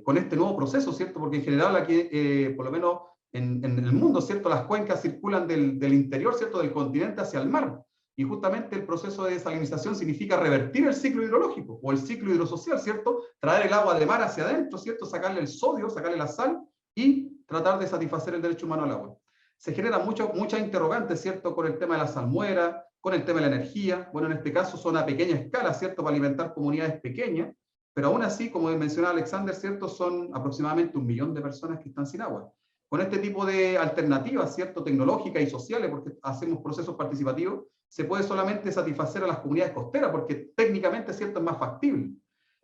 con este nuevo proceso, ¿cierto?, porque en general aquí, por lo menos en el mundo, ¿cierto?, las cuencas circulan del interior, ¿cierto?, del continente hacia el mar. Y justamente el proceso de desalinización significa revertir el ciclo hidrológico o el ciclo hidrosocial, ¿cierto? Traer el agua de mar hacia adentro, ¿cierto? Sacarle el sodio, sacarle la sal y tratar de satisfacer el derecho humano al agua. Se generan muchas interrogantes, ¿cierto? Con el tema de la salmuera, con el tema de la energía. Bueno, en este caso son a pequeña escala, ¿cierto? Para alimentar comunidades pequeñas, pero aún así, como mencionaba Alexander, ¿cierto? Son aproximadamente 1 millón de personas que están sin agua. Con este tipo de alternativas, ¿cierto?, tecnológicas y sociales, porque hacemos procesos participativos, se puede solamente satisfacer a las comunidades costeras, porque técnicamente, ¿cierto?, es más factible.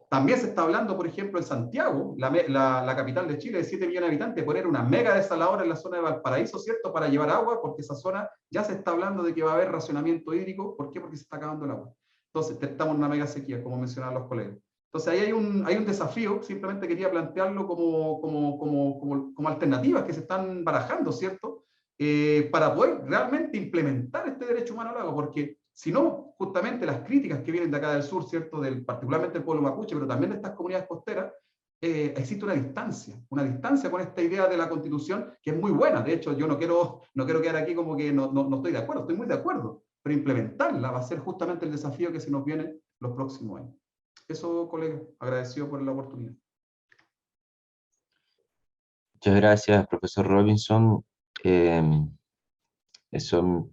También se está hablando, por ejemplo, en Santiago, la capital de Chile, de 7 millones de habitantes, de poner una mega desaladora en la zona de Valparaíso, ¿cierto?, para llevar agua, porque esa zona ya se está hablando de que va a haber racionamiento hídrico. ¿Por qué? Porque se está acabando el agua. Entonces, estamos en una mega sequía, como mencionaban los colegas. Entonces, ahí hay un desafío, simplemente quería plantearlo como alternativas que se están barajando, ¿cierto?, para poder realmente implementar este derecho humano al agua, porque si no, justamente las críticas que vienen de acá del sur, ¿cierto?, particularmente del pueblo mapuche, pero también de estas comunidades costeras, existe una distancia con esta idea de la Constitución, que es muy buena. De hecho, yo no quiero quedar aquí como que no estoy de acuerdo, estoy muy de acuerdo, pero implementarla va a ser justamente el desafío que se nos viene los próximos años. Eso, colega, agradecido por la oportunidad. Muchas gracias, profesor Robinson. Eso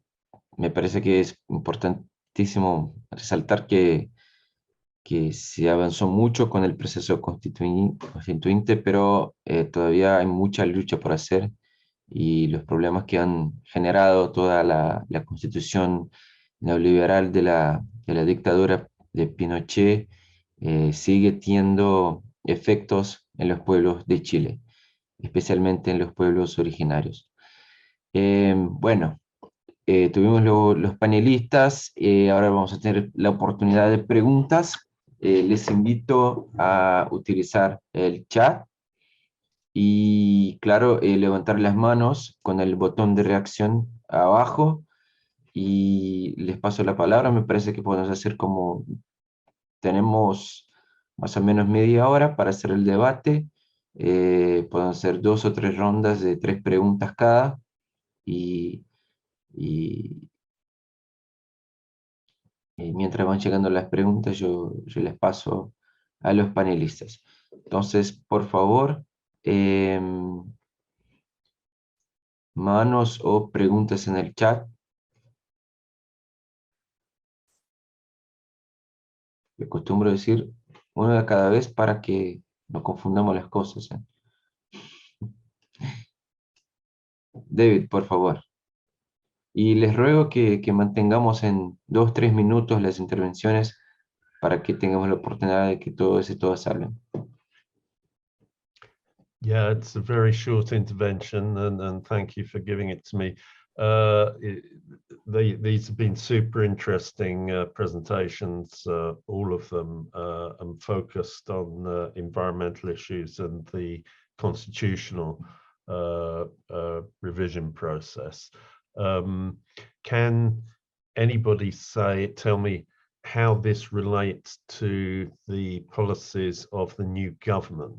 me parece que es importantísimo resaltar que se avanzó mucho con el proceso constituyente, pero todavía hay mucha lucha por hacer, y los problemas que han generado toda la constitución neoliberal de la dictadura de Pinochet sigue teniendo efectos en los pueblos de Chile, especialmente en los pueblos originarios. Bueno, tuvimos los panelistas, ahora vamos a tener la oportunidad de preguntas. Les invito a utilizar el chat y, claro, levantar las manos con el botón de reacción abajo, y les paso la palabra. Me parece que podemos hacer como, tenemos más o menos media hora para hacer el debate. Podemos hacer 2 o 3 rondas de 3 preguntas cada, y mientras van llegando las preguntas, yo les paso a los panelistas. Entonces, por favor, manos o preguntas en el chat. Me acostumbro a decir una de cada vez para que no confundamos las cosas, ¿eh? David, por favor. Y les ruego que mantengamos en 2 o 3 minutos las intervenciones para que tengamos la oportunidad de que todos y todas hablen. Yeah, it's a very short intervention, and thank you for giving it to me. These have been super interesting presentations, all of them, and focused on environmental issues and the constitutional revision process. Can anybody tell me how this relates to the policies of the new government?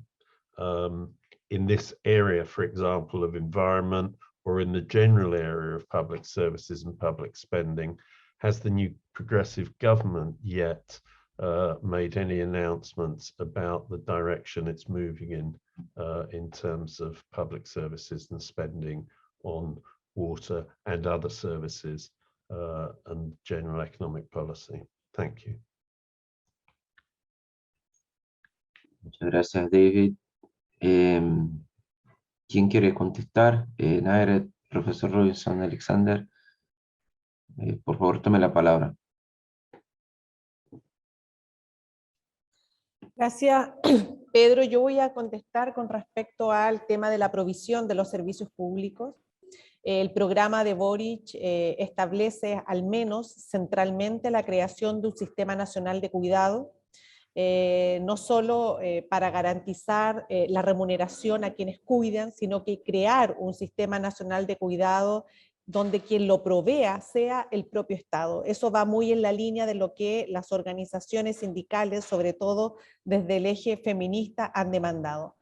In this area, for example, of environment, or in the general area of public services and public spending? Has the new progressive government yet made any announcements about the direction it's moving in terms of public services and spending on water and other services and general economic policy? Thank you. Muchas gracias, David. ¿Quién quiere contestar? Naira, profesor Robinson, Alexander, por favor, tome la palabra. Gracias, Pedro. Yo voy a contestar con respecto al tema de la provisión de los servicios públicos. El programa de Boric establece al menos centralmente la creación de un sistema nacional de cuidado, no solo para garantizar la remuneración a quienes cuidan, sino que crear un sistema nacional de cuidado donde quien lo provea sea el propio Estado. Eso va muy en la línea de lo que las organizaciones sindicales, sobre todo desde el eje feminista, han demandado.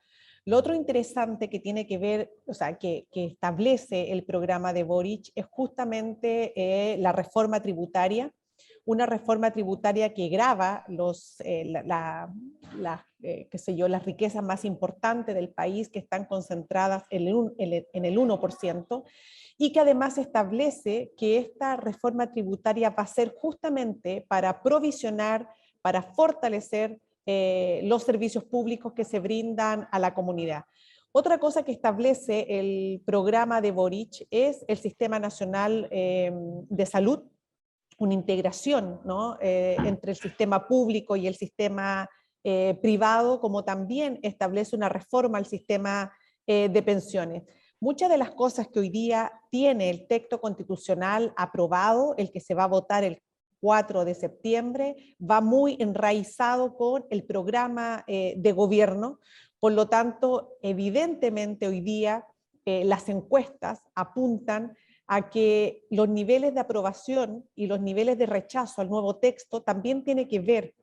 Lo otro interesante que tiene que ver, o sea, que establece el programa de Boric es justamente la reforma tributaria, una reforma tributaria que grava las riquezas más importantes del país, que están concentradas en el 1%, y que además establece que esta reforma tributaria va a ser justamente para provisionar, para fortalecer los servicios públicos que se brindan a la comunidad. Otra cosa que establece el programa de Boric es el Sistema Nacional de Salud, una integración, ¿no? Entre el sistema público y el sistema privado, como también establece una reforma al sistema de pensiones. Muchas de las cosas que hoy día tiene el texto constitucional aprobado, el que se va a votar el 4 de septiembre, va muy enraizado con el programa de gobierno. Por lo tanto, evidentemente hoy día las encuestas apuntan a que los niveles de aprobación y los niveles de rechazo al nuevo texto también tiene que ver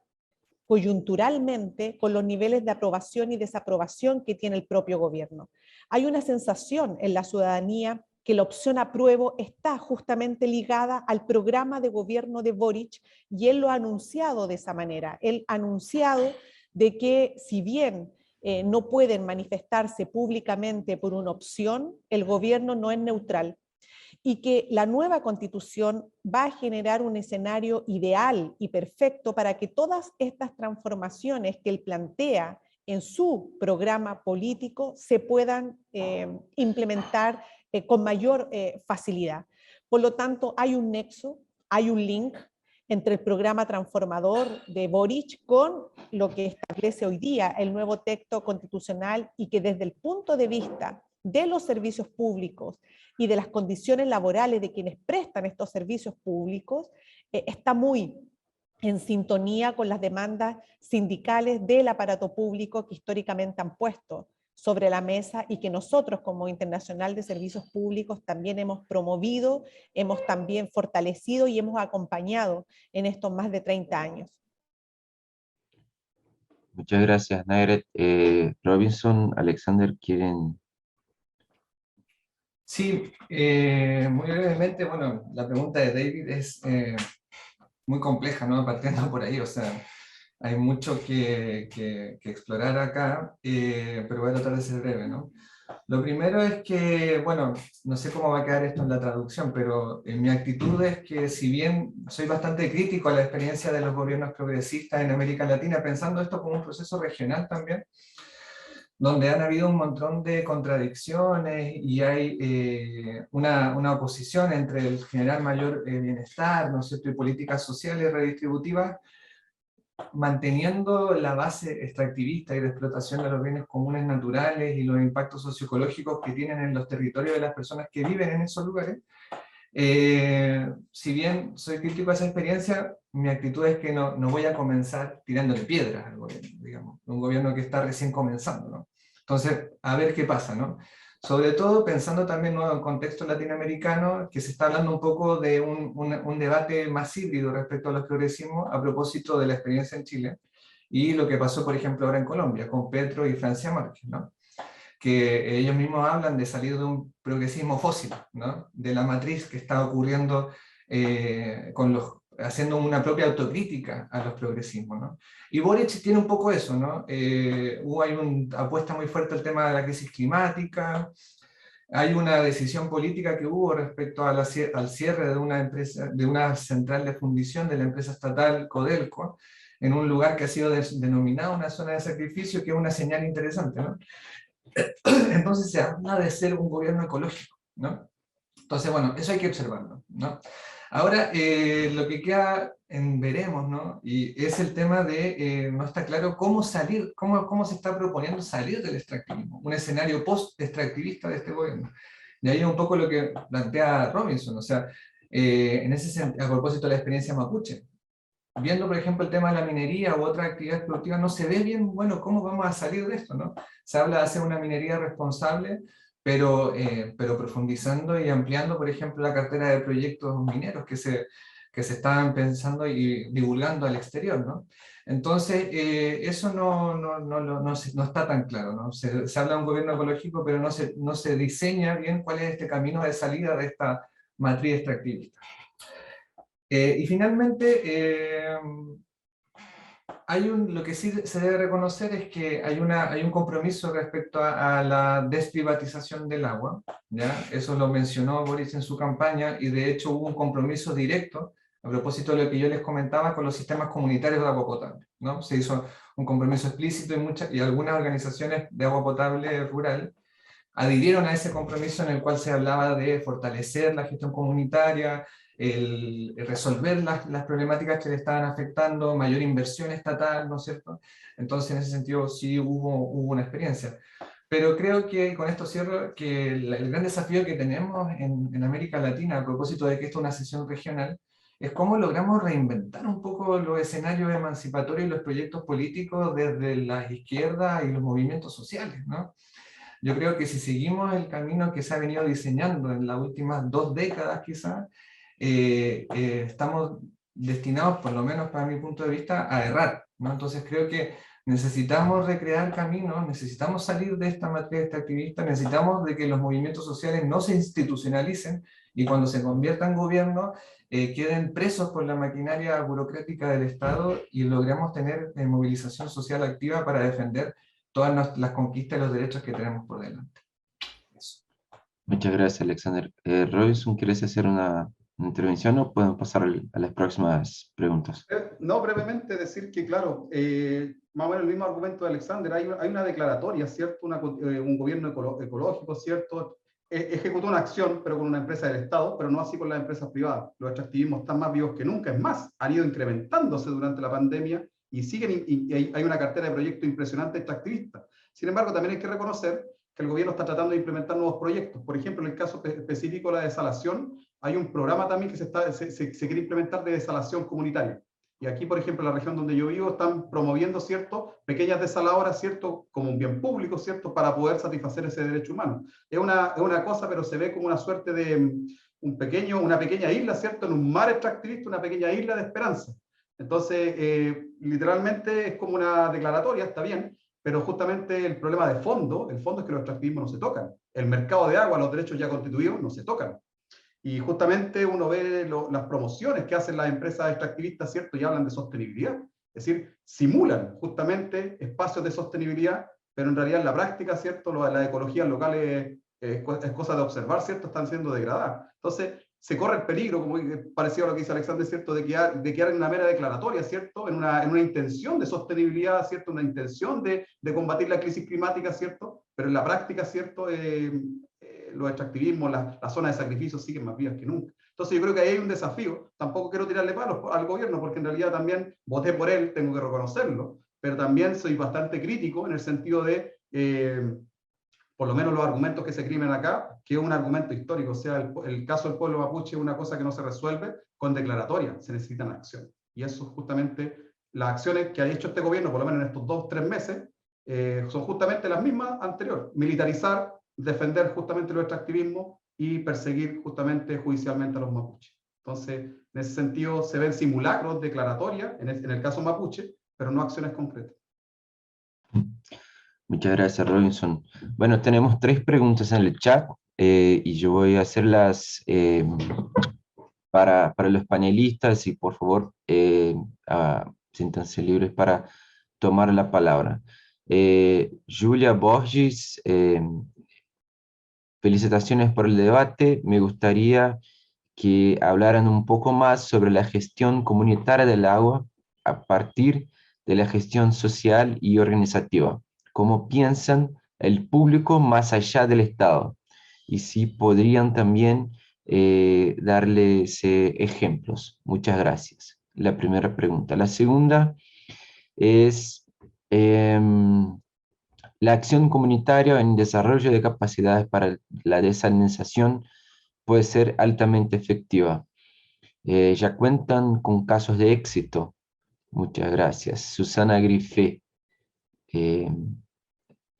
coyunturalmente con los niveles de aprobación y desaprobación que tiene el propio gobierno. Hay una sensación en la ciudadanía que la opción apruebo está justamente ligada al programa de gobierno de Boric, y él lo ha anunciado de esa manera. Él ha anunciado de que si bien no pueden manifestarse públicamente por una opción, el gobierno no es neutral, y que la nueva constitución va a generar un escenario ideal y perfecto para que todas estas transformaciones que él plantea en su programa político se puedan implementar con mayor facilidad. Por lo tanto, hay un nexo, hay un link entre el programa transformador de Boric con lo que establece hoy día el nuevo texto constitucional, y que desde el punto de vista de los servicios públicos y de las condiciones laborales de quienes prestan estos servicios públicos, está muy en sintonía con las demandas sindicales del aparato público que históricamente han puesto sobre la mesa y que nosotros como Internacional de Servicios Públicos también hemos promovido, hemos también fortalecido y hemos acompañado en estos más de 30 años. Muchas gracias, Nairet. Robinson, Alexander, ¿quieren? Sí, muy brevemente, bueno, la pregunta de David es muy compleja, ¿no? Partiendo por ahí, o sea, hay mucho que explorar acá, pero voy a tratar de ser breve, ¿no? Lo primero es que, bueno, no sé cómo va a quedar esto en la traducción, pero mi actitud es que, si bien soy bastante crítico a la experiencia de los gobiernos progresistas en América Latina, pensando esto como un proceso regional también, donde han habido un montón de contradicciones y hay una oposición entre el generar mayor bienestar, ¿no es cierto?, y políticas sociales redistributivas, manteniendo la base extractivista y de explotación de los bienes comunes naturales y los impactos socioecológicos que tienen en los territorios de las personas que viven en esos lugares. Si bien soy crítico a esa experiencia, mi actitud es que no voy a comenzar tirándole piedras al gobierno, digamos, un gobierno que está recién comenzando, ¿no? Entonces, a ver qué pasa, ¿no? Sobre todo pensando también en el contexto latinoamericano, que se está hablando un poco de un debate más híbrido respecto a los progresismos a propósito de la experiencia en Chile y lo que pasó, por ejemplo, ahora en Colombia, con Petro y Francia Márquez, ¿no? Que ellos mismos hablan de salir de un progresismo fósil, ¿no? De la matriz que está ocurriendo haciendo una propia autocrítica a los progresismos, ¿no? Y Boric tiene un poco eso, ¿no? Hay una apuesta muy fuerte al tema de la crisis climática, hay una decisión política que hubo respecto al cierre de una empresa, de una central de fundición de la empresa estatal Codelco, en un lugar que ha sido denominado una zona de sacrificio, que es una señal interesante, ¿no? Entonces se habla de ser un gobierno ecológico, ¿no? Entonces, bueno, eso hay que observarlo, ¿no? Ahora, lo que queda en veremos, ¿no? Y es el tema de, no está claro cómo salir, cómo se está proponiendo salir del extractivismo, un escenario post-extractivista de este gobierno. Y ahí es un poco lo que plantea Robinson, o sea, en ese sentido, a propósito de la experiencia mapuche, viendo, por ejemplo, el tema de la minería u otra actividad productiva, no se ve bien, bueno, cómo vamos a salir de esto, ¿no? Se habla de hacer una minería responsable, pero profundizando y ampliando, por ejemplo, la cartera de proyectos mineros que se estaban pensando y divulgando al exterior, ¿no? Entonces, eso no está tan claro, ¿no? Se habla de un gobierno ecológico, pero no se diseña bien cuál es este camino de salida de esta matriz extractivista. Y finalmente, lo que sí se debe reconocer es que hay un compromiso respecto a la desprivatización del agua, ¿ya? Eso lo mencionó Boric en su campaña, y de hecho hubo un compromiso directo, a propósito de lo que yo les comentaba, con los sistemas comunitarios de agua potable, ¿no? Se hizo un compromiso explícito y algunas organizaciones de agua potable rural adhirieron a ese compromiso, en el cual se hablaba de fortalecer la gestión comunitaria, el resolver las problemáticas que le estaban afectando, mayor inversión estatal, ¿no es cierto? Entonces, en ese sentido, sí hubo una experiencia. Pero creo que, con esto cierro, que el gran desafío que tenemos en América Latina, a propósito de que esto es una sesión regional, es cómo logramos reinventar un poco los escenarios emancipatorios y los proyectos políticos desde las izquierdas y los movimientos sociales, ¿no? Yo creo que si seguimos el camino que se ha venido diseñando en las últimas 2 décadas quizás, estamos destinados, por lo menos para mi punto de vista, a errar, ¿no? Entonces creo que necesitamos recrear caminos, necesitamos salir de esta matriz extractivista, necesitamos de que los movimientos sociales no se institucionalicen y cuando se conviertan en gobierno queden presos por la maquinaria burocrática del Estado y logremos tener movilización social activa para defender todas las conquistas y los derechos que tenemos por delante. Eso. Muchas gracias, Alexander. Robinson, ¿quieres hacer una intervención o podemos pasar a las próximas preguntas? No, brevemente decir que, claro, más o menos el mismo argumento de Alexander, hay una declaratoria, ¿cierto? Un gobierno ecológico, ¿cierto? Ejecutó una acción, pero con una empresa del Estado, pero no así con las empresas privadas. Los extractivismos están más vivos que nunca, es más, han ido incrementándose durante la pandemia y siguen, y hay una cartera de proyectos impresionante extractivista. Sin embargo, también hay que reconocer que el gobierno está tratando de implementar nuevos proyectos. Por ejemplo, en el caso específico de la desalación, hay un programa también que se quiere implementar de desalación comunitaria. Y aquí, por ejemplo, en la región donde yo vivo, están promoviendo, ¿cierto?, pequeñas desaladoras, ¿cierto?, como un bien público, ¿cierto?, para poder satisfacer ese derecho humano. Es una cosa, pero se ve como una suerte de una pequeña isla, ¿cierto?, en un mar extractivista, una pequeña isla de esperanza. Entonces, literalmente es como una declaratoria, está bien, pero justamente el problema de fondo, el fondo es que los extractivismos no se tocan. El mercado de agua, los derechos ya constituidos, no se tocan. Y justamente uno ve las promociones que hacen las empresas extractivistas, ¿cierto? Y hablan de sostenibilidad. Es decir, simulan justamente espacios de sostenibilidad, pero en realidad en la práctica, ¿cierto? Las ecologías locales, es cosa de observar, ¿cierto? Están siendo degradadas. Entonces, se corre el peligro, como parecido a lo que dice Alexander, ¿cierto? De quedar en una mera declaratoria, ¿cierto? En una intención de sostenibilidad, ¿cierto? Una intención de combatir la crisis climática, ¿cierto? Pero en la práctica, ¿cierto? Los extractivismos, las zonas de sacrificio siguen más vivas que nunca. Entonces yo creo que ahí hay un desafío. Tampoco quiero tirarle palos al gobierno, porque en realidad también voté por él, tengo que reconocerlo, pero también soy bastante crítico en el sentido de, por lo menos los argumentos que se escriben acá, que es un argumento histórico. O sea, el caso del pueblo mapuche es una cosa que no se resuelve con declaratoria, se necesitan acciones. Y eso justamente, las acciones que ha hecho este gobierno, por lo menos en estos 2 o 3 meses, son justamente las mismas anteriores. Militarizar, defender justamente los extractivismos y perseguir justamente judicialmente a los mapuches. Entonces, en ese sentido, se ven simulacros declaratorias, en el caso mapuche, pero no acciones concretas. Muchas gracias, Robinson. Bueno, tenemos 3 preguntas en el chat y yo voy a hacerlas para los panelistas y por favor, siéntanse libres para tomar la palabra. Julia Borges, felicitaciones por el debate. Me gustaría que hablaran un poco más sobre la gestión comunitaria del agua a partir de la gestión social y organizativa. ¿Cómo piensan el público más allá del Estado? Y si podrían también darles ejemplos. Muchas gracias. La primera pregunta. La segunda es la acción comunitaria en desarrollo de capacidades para la desalinización puede ser altamente efectiva. Ya cuentan con casos de éxito. Muchas gracias. Susana Grifé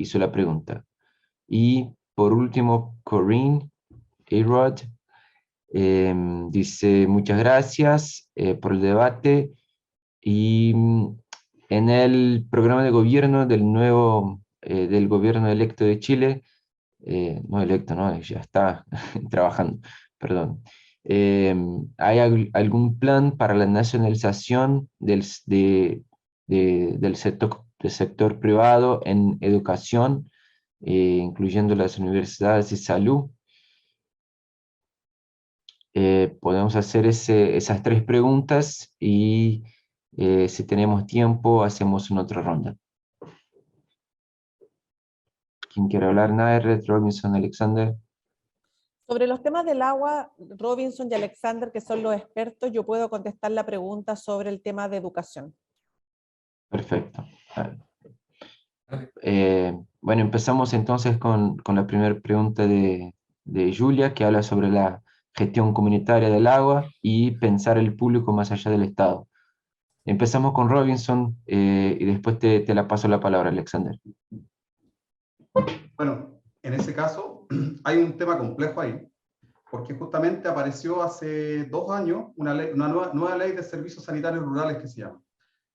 hizo la pregunta. Y por último, Corinne Arod dice muchas gracias por el debate. Y en el programa de gobierno del gobierno electo de Chile, no electo, no, ya está trabajando, perdón. ¿Hay algún plan para la nacionalización del sector privado en educación, incluyendo las universidades y salud? Podemos hacer esas 3 preguntas y si tenemos tiempo hacemos una otra ronda. ¿Quién quiere hablar? Nair, Robinson, Alexander. Sobre los temas del agua, Robinson y Alexander, que son los expertos, yo puedo contestar la pregunta sobre el tema de educación. Perfecto. Bueno, empezamos entonces con la primera pregunta de Julia, que habla sobre la gestión comunitaria del agua y pensar el público más allá del Estado. Empezamos con Robinson y después te la paso la palabra, Alexander. Bueno, en ese caso hay un tema complejo ahí, porque justamente apareció hace 2 años una nueva ley de servicios sanitarios rurales que se llama.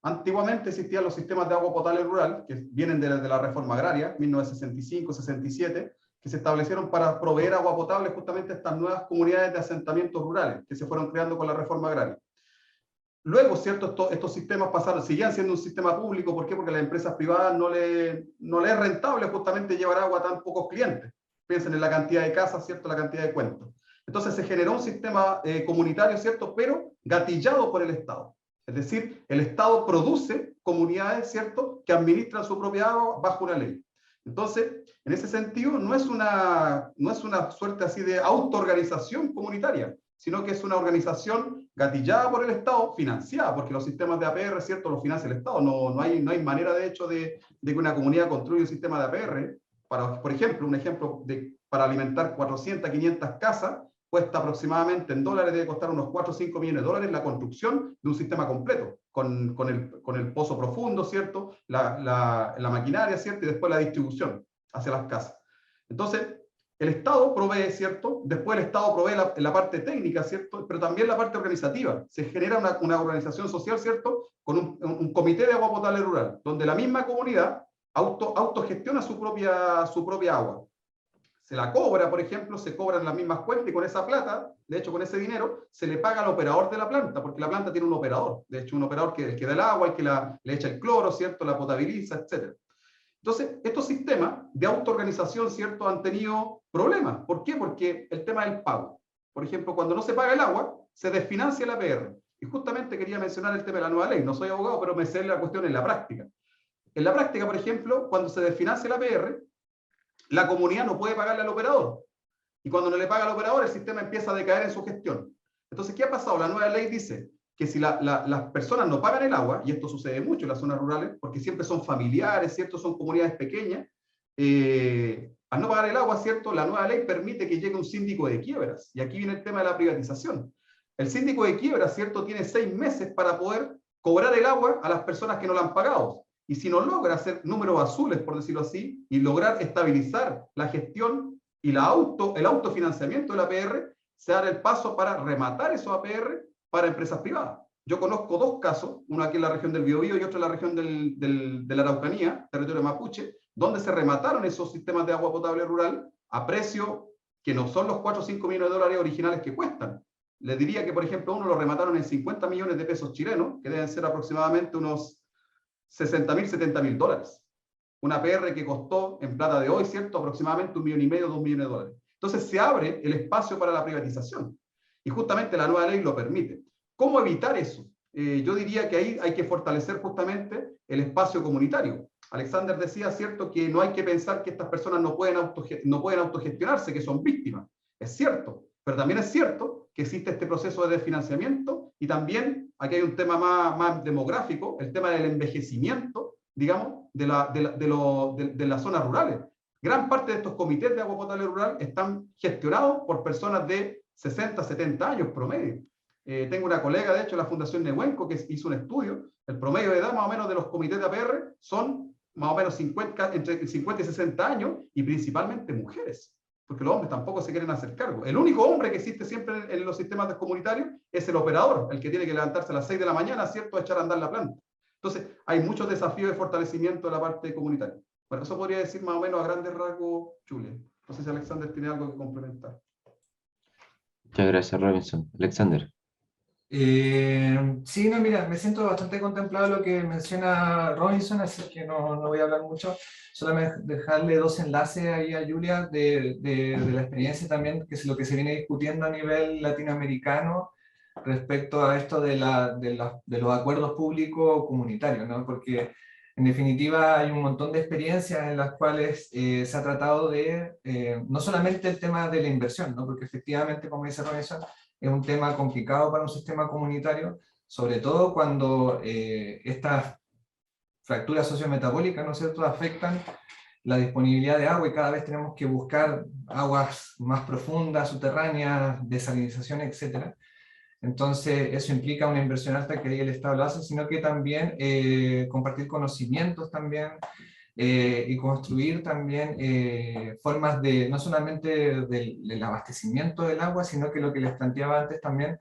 Antiguamente existían los sistemas de agua potable rural, que vienen de la reforma agraria, 1965-67, que se establecieron para proveer agua potable justamente a estas nuevas comunidades de asentamientos rurales que se fueron creando con la reforma agraria. Luego, ¿cierto? Estos sistemas seguían siendo un sistema público. ¿Por qué? Porque a las empresas privadas no le es rentable justamente llevar agua a tan pocos clientes. Piensen en la cantidad de casas, ¿cierto? La cantidad de cuentos. Entonces se generó un sistema comunitario, ¿cierto? Pero gatillado por el Estado. Es decir, el Estado produce comunidades, ¿cierto?, que administran su propia agua bajo una ley. Entonces, en ese sentido, no es una suerte así de autoorganización comunitaria, sino que es una organización gatillada por el Estado, financiada, porque los sistemas de APR, ¿cierto?, los financia el Estado. No hay manera, de hecho, de que una comunidad construya un sistema de APR. Por ejemplo, para alimentar 400, 500 casas, cuesta aproximadamente en dólares, debe costar unos 4 o 5 millones de dólares la construcción de un sistema completo, con el pozo profundo, ¿cierto?, la maquinaria, ¿cierto?, y después la distribución hacia las casas. Entonces, el Estado provee, ¿cierto? Después el Estado provee la parte técnica, ¿cierto?, pero también la parte organizativa. Se genera una organización social, ¿cierto?, con un comité de agua potable rural, donde la misma comunidad autogestiona su propia agua. Se la cobra, por ejemplo, se cobran las mismas cuentas y con esa plata, de hecho con ese dinero, se le paga al operador de la planta, porque la planta tiene un operador, de hecho un operador que da el agua, el que le echa el cloro, ¿cierto?, la potabiliza, etc. Entonces, estos sistemas de autoorganización, ¿cierto?, han tenido problemas. ¿Por qué? Porque el tema del pago. Por ejemplo, cuando no se paga el agua, se desfinancia el APR. Y justamente quería mencionar el tema de la nueva ley. No soy abogado, pero me sé la cuestión en la práctica. En la práctica, por ejemplo, cuando se desfinancia el APR, la comunidad no puede pagarle al operador. Y cuando no le paga al operador, el sistema empieza a decaer en su gestión. Entonces, ¿qué ha pasado? La nueva ley dice que si las personas no pagan el agua, y esto sucede mucho en las zonas rurales, porque siempre son familiares, ¿cierto?, son comunidades pequeñas, al no pagar el agua, ¿cierto?, la nueva ley permite que llegue un síndico de quiebras. Y aquí viene el tema de la privatización. El síndico de quiebras, ¿cierto?, tiene 6 meses para poder cobrar el agua a las personas que no la han pagado. Y si no logra hacer números azules, por decirlo así, y lograr estabilizar la gestión y el autofinanciamiento del APR, se da el paso para rematar esos APR para empresas privadas. Yo conozco 2 casos, uno aquí en la región del Biobío y otro en la región de la Araucanía, territorio mapuche, donde se remataron esos sistemas de agua potable rural a precio que no son los 4 o 5 millones de dólares originales que cuestan. Les diría que, por ejemplo, uno lo remataron en 50 millones de pesos chilenos, que deben ser aproximadamente unos 60.000, 70.000 dólares. Una APR que costó en plata de hoy, ¿cierto?, aproximadamente 1,5 millones, 2 millones de dólares. Entonces se abre el espacio para la privatización. Y justamente la nueva ley lo permite. ¿Cómo evitar eso? Yo diría que ahí hay que fortalecer justamente el espacio comunitario. Alexander decía, ¿cierto?, que no hay que pensar que estas personas no pueden autogestionarse, que son víctimas. Es cierto, pero también es cierto que existe este proceso de desfinanciamiento y también aquí hay un tema más demográfico, el tema del envejecimiento, digamos, de las zonas rurales. Gran parte de estos comités de agua potable rural están gestionados por personas de 60, 70 años promedio. Tengo una colega, de hecho, de la Fundación Nehuenco, que hizo un estudio. El promedio de edad más o menos de los comités de APR son más o menos entre 50 y 60 años, y principalmente mujeres, porque los hombres tampoco se quieren hacer cargo. El único hombre que existe siempre en los sistemas comunitarios es el operador, el que tiene que levantarse a las 6 de la mañana, ¿cierto?, a echar a andar la planta. Entonces, hay muchos desafíos de fortalecimiento de la parte comunitaria. Bueno, eso podría decir más o menos a grandes rasgos, Julia. No sé si Alexander tiene algo que complementar. Muchas gracias, Robinson. Alexander. Sí, no, mira, me siento bastante contemplado lo que menciona Robinson, así que no voy a hablar mucho. Solamente dejarle 2 enlaces ahí a Julia de la experiencia también, que es lo que se viene discutiendo a nivel latinoamericano respecto a esto de los acuerdos públicos comunitarios, ¿no? Porque En definitiva, hay un montón de experiencias en las cuales se ha tratado de, no solamente el tema de la inversión, ¿no? Porque efectivamente, como dice Robinson, es un tema complicado para un sistema comunitario, sobre todo cuando estas fracturas sociometabólicas, ¿no es cierto?, afectan la disponibilidad de agua y cada vez tenemos que buscar aguas más profundas, subterráneas, desalinización, etc. Entonces, eso implica una inversión alta que ahí el Estado lo hace, sino que también compartir conocimientos también y construir también formas de, no solamente del abastecimiento del agua, sino que lo que les planteaba antes también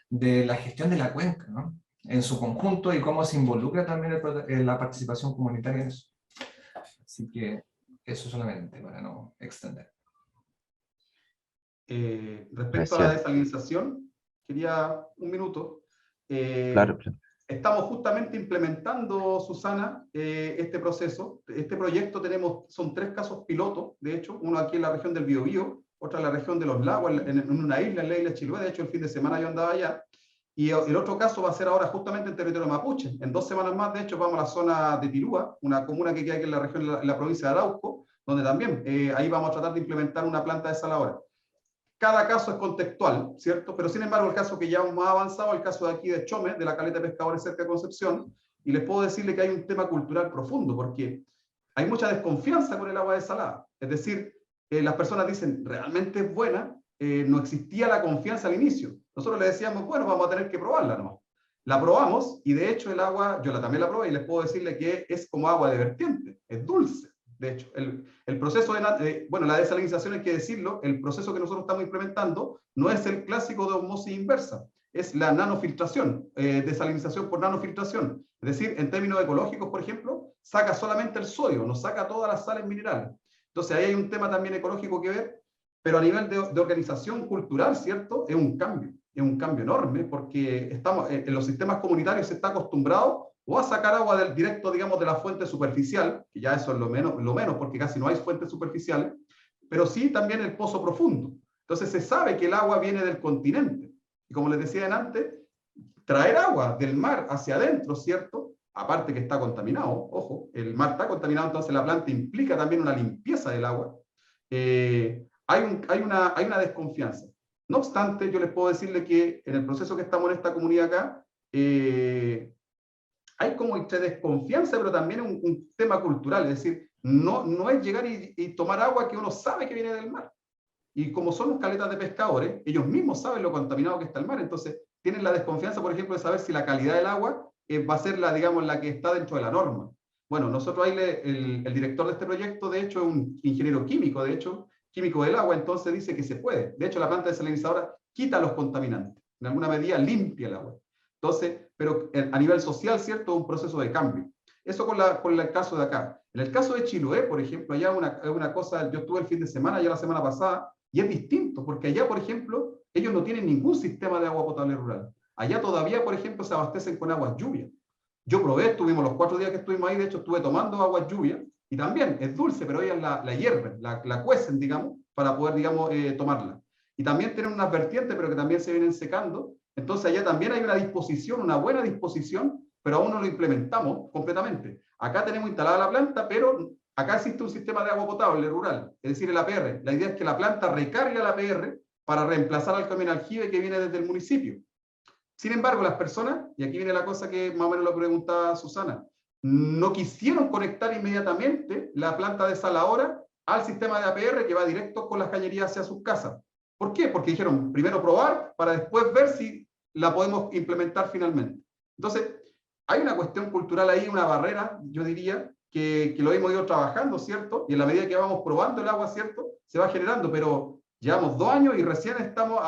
de la gestión de la cuenca, ¿no? En su conjunto y cómo se involucra también la participación comunitaria en eso. Así que eso solamente para no extender. Respecto a la Gracias. desalinización, quería un minuto. Claro, claro. Estamos justamente implementando, Susana, este proceso. Este proyecto son 3 casos pilotos, de hecho, uno aquí en la región del Biobío, otro en la región de los lagos, en una isla, en la isla de Chiloé. De hecho, el fin de semana yo andaba allá. Y el otro caso va a ser ahora justamente en territorio mapuche. En 2 semanas más, de hecho, vamos a la zona de Tirúa, una comuna que queda aquí en la región, en la provincia de Arauco, donde también ahí vamos a tratar de implementar una planta desaladora. Cada caso es contextual, ¿cierto? Pero sin embargo, el caso que ya hemos avanzado, el caso de aquí de Chome, de la caleta de pescadores cerca de Concepción, y les puedo decirle que hay un tema cultural profundo, porque hay mucha desconfianza con el agua desalada. Es decir, las personas dicen, ¿realmente es buena? No existía la confianza al inicio. Nosotros le decíamos, bueno, vamos a tener que probarla nomás. La probamos y de hecho el agua, yo también la probé y les puedo decirle que es como agua de vertiente, es dulce. De hecho, el proceso bueno, la desalinización hay que decirlo, el proceso que nosotros estamos implementando no es el clásico de osmosis inversa, es la nanofiltración, desalinización por nanofiltración. Es decir, en términos ecológicos, por ejemplo, saca solamente el sodio, no saca todas las sales minerales. Entonces ahí hay un tema también ecológico que ver, pero a nivel de organización cultural, ¿cierto? Es un cambio enorme, porque estamos, en los sistemas comunitarios se está acostumbrado o a sacar agua del directo, digamos, de la fuente superficial, que ya eso es lo menos, porque casi no hay fuentes superficiales, pero sí también el pozo profundo. Entonces se sabe que el agua viene del continente. Y como les decía antes, traer agua del mar hacia adentro, ¿cierto? Aparte que está contaminado, ojo, el mar está contaminado, entonces la planta implica también una limpieza del agua. Hay una desconfianza. No obstante, yo les puedo decirle que en el proceso que estamos en esta comunidad acá, hay como entre desconfianza, pero también un tema cultural, es decir, no es llegar y tomar agua que uno sabe que viene del mar. Y como son caletas de pescadores, ellos mismos saben lo contaminado que está el mar, entonces tienen la desconfianza, por ejemplo, de saber si la calidad del agua va a ser digamos, la que está dentro de la norma. Bueno, nosotros ahí, el director de este proyecto, de hecho, es un ingeniero químico, de hecho, químico del agua, entonces dice que se puede. De hecho, la planta desalinizadora quita los contaminantes, en alguna medida limpia el agua. Entonces, pero a nivel social, ¿cierto? Un proceso de cambio. Eso con el caso de acá. En el caso de Chiloé, por ejemplo, allá una cosa, yo estuve el fin de semana, ya la semana pasada, y es distinto, porque allá, por ejemplo, ellos no tienen ningún sistema de agua potable rural. Allá todavía, por ejemplo, se abastecen con aguas lluvias. Yo probé, estuvimos los 4 días que estuvimos ahí, de hecho estuve tomando aguas lluvias, y también es dulce, pero ellas la hierven, la cuecen, digamos, para poder, digamos, tomarla. Y también tienen unas vertientes, pero que también se vienen secando. Entonces allá también hay una disposición, una buena disposición, pero aún no lo implementamos completamente. Acá tenemos instalada la planta, pero acá existe un sistema de agua potable rural, es decir, el APR. La idea es que la planta recargue el APR para reemplazar al camión aljibe que viene desde el municipio. Sin embargo, las personas, y aquí viene la cosa que más o menos lo preguntaba Susana, no quisieron conectar inmediatamente la planta desaladora al sistema de APR que va directo con las cañerías hacia sus casas. ¿Por qué? Porque dijeron, primero probar para después ver si la podemos implementar finalmente. Entonces, hay una cuestión cultural ahí, una barrera, yo diría, que lo hemos ido trabajando, ¿cierto? Y en la medida que vamos probando el agua, ¿cierto? Se va generando, pero llevamos 2 años y recién estamos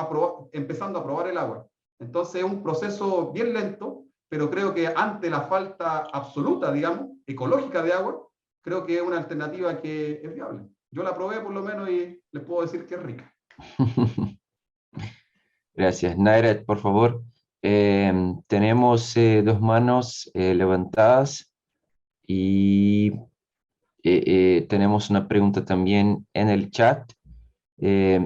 empezando a probar el agua. Entonces es un proceso bien lento, pero creo que ante la falta absoluta, digamos, ecológica de agua, creo que es una alternativa que es viable. Yo la probé por lo menos y les puedo decir que es rica. Gracias. Nairet, por favor. Tenemos 2 manos levantadas y tenemos una pregunta también en el chat.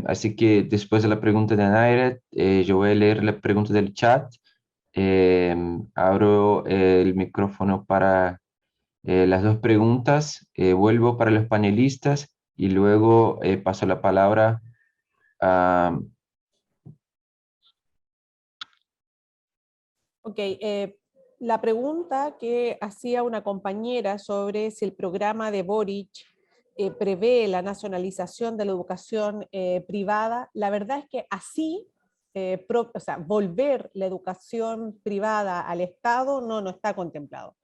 Así que después de la pregunta de Nairet, yo voy a leer la pregunta del chat. Abro el micrófono para las dos preguntas, vuelvo para los panelistas y luego paso la palabra a... Ok, la pregunta que hacía una compañera sobre si el programa de Boric prevé la nacionalización de la educación privada, la verdad es que así, o sea, volver la educación privada al Estado no está contemplado.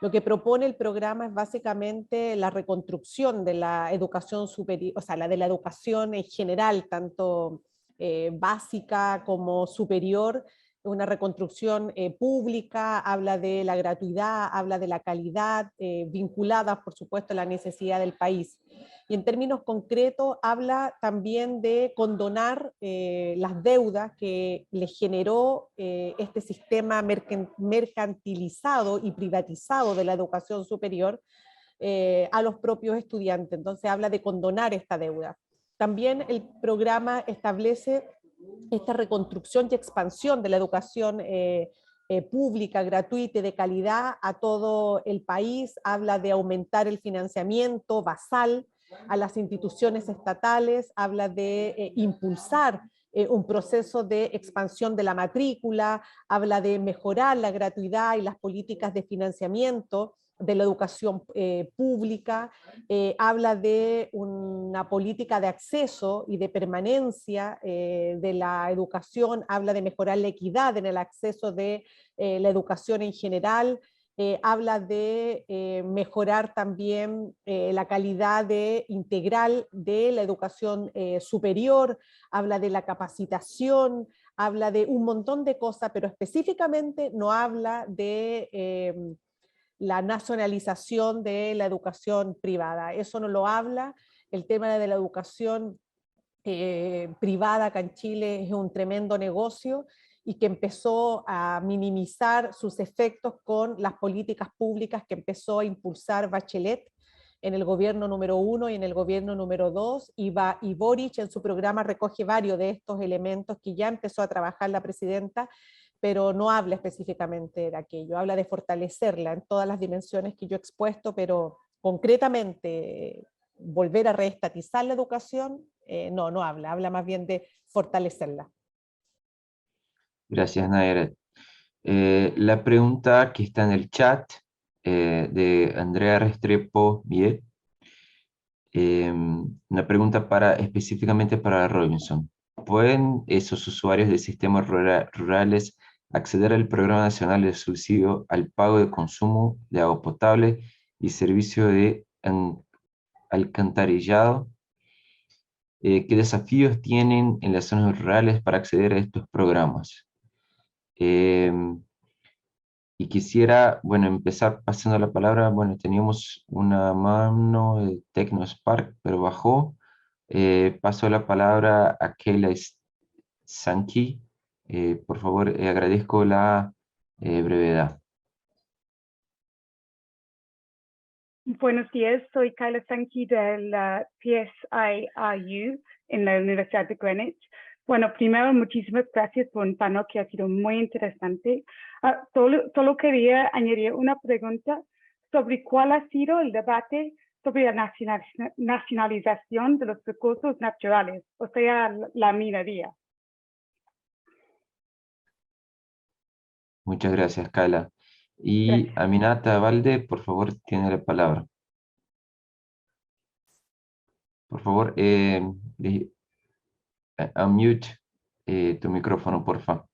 Lo que propone el programa es básicamente la reconstrucción de la educación superior, o sea, la de la educación en general, tanto básica como superior, una reconstrucción pública, habla de la gratuidad, habla de la calidad, vinculada, por supuesto, a la necesidad del país. Y en términos concretos, habla también de condonar las deudas que le generó este sistema mercantilizado y privatizado de la educación superior a los propios estudiantes. Entonces habla de condonar esta deuda. También el programa establece esta reconstrucción y expansión de la educación pública, gratuita y de calidad a todo el país, habla de aumentar el financiamiento basal a las instituciones estatales, habla de impulsar un proceso de expansión de la matrícula, habla de mejorar la gratuidad y las políticas de financiamiento de la educación pública, habla de una política de acceso y de permanencia de la educación, habla de mejorar la equidad en el acceso de la educación en general, habla de mejorar también la calidad integral de la educación superior, habla de la capacitación, habla de un montón de cosas, pero específicamente no habla de la nacionalización de la educación privada. Eso no lo habla. El tema de la educación privada acá en Chile es un tremendo negocio y que empezó a minimizar sus efectos con las políticas públicas que empezó a impulsar Bachelet en el gobierno número 1 y en el gobierno número 2, y Boric en su programa recoge varios de estos elementos que ya empezó a trabajar la presidenta, pero no habla específicamente de aquello, habla de fortalecerla en todas las dimensiones que yo he expuesto, pero concretamente volver a reestatizar la educación, no habla, habla más bien de fortalecerla. Gracias, Nayara. La pregunta que está en el chat de Andrea Restrepo Miet, una pregunta específicamente para Robinson. ¿Pueden esos usuarios de sistemas rurales acceder al Programa Nacional de Subsidio al pago de consumo de agua potable y servicio de alcantarillado? ¿Qué desafíos tienen en las zonas rurales para acceder a estos programas? Y quisiera, bueno, empezar pasando la palabra. Bueno, teníamos una mano de TecnoSpark, pero bajó. Paso la palabra a Kayla Sankey. Por favor, agradezco la brevedad. Buenos días, soy Kayla Sankey de la PSIRU en la Universidad de Greenwich. Bueno, primero, muchísimas gracias por un panel que ha sido muy interesante. Solo quería añadir una pregunta sobre cuál ha sido el debate sobre la nacionalización de los recursos naturales, o sea, la minería. Muchas gracias, Kayla. Y Gracias. Aminata Valde, por favor, tiene la palabra. Por favor, unmute tu micrófono, por favor.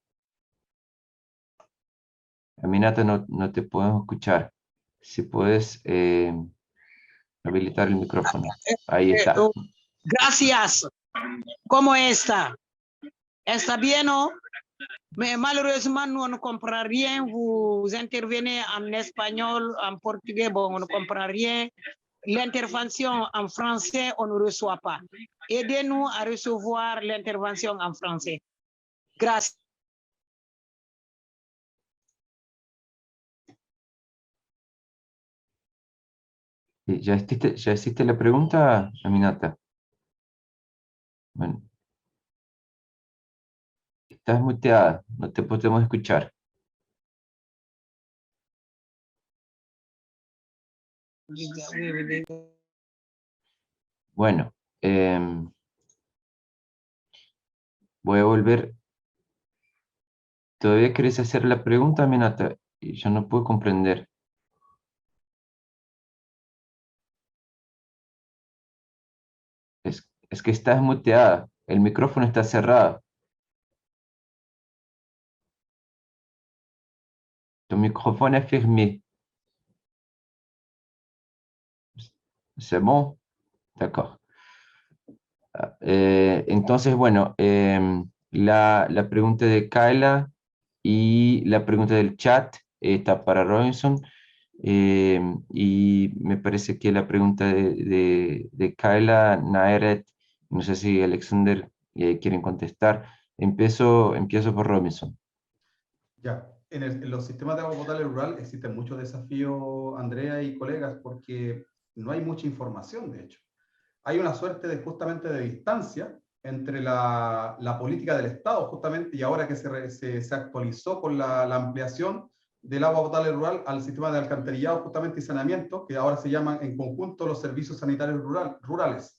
Aminata, no te podemos escuchar. Si puedes habilitar el micrófono. Ahí está. Gracias. ¿Cómo está? ¿Está bien o? Mais malheureusement, nous ne comprenons rien. Vous intervenez en espagnol, en portugais, bon, on ne comprend rien. L'intervention en français, on ne reçoit pas. Aidez-nous à recevoir l'intervention en français. Gracias. ¿Ya hiciste la pregunta, Aminata? Bueno. Estás muteada, no te podemos escuchar. Bueno, voy a volver. ¿Todavía querés hacer la pregunta, Minata? Y yo no puedo comprender. Es que estás muteada. El micrófono está cerrado. Tu micrófono est fermé. C'est bon? D'accord. Entonces, bueno, la pregunta de Kyla y la pregunta del chat está para Robinson. Y me parece que la pregunta de Kyla, Naeret, no sé si Alexander quieren contestar. Empiezo por Robinson. Ya, en los sistemas de agua potable rural existen muchos desafíos, Andrea y colegas, porque no hay mucha información, de hecho. Hay una suerte de justamente de distancia entre la política del Estado, justamente, y ahora que se actualizó con la ampliación del agua potable rural al sistema de alcantarillado justamente y saneamiento, que ahora se llaman en conjunto los servicios sanitarios rurales.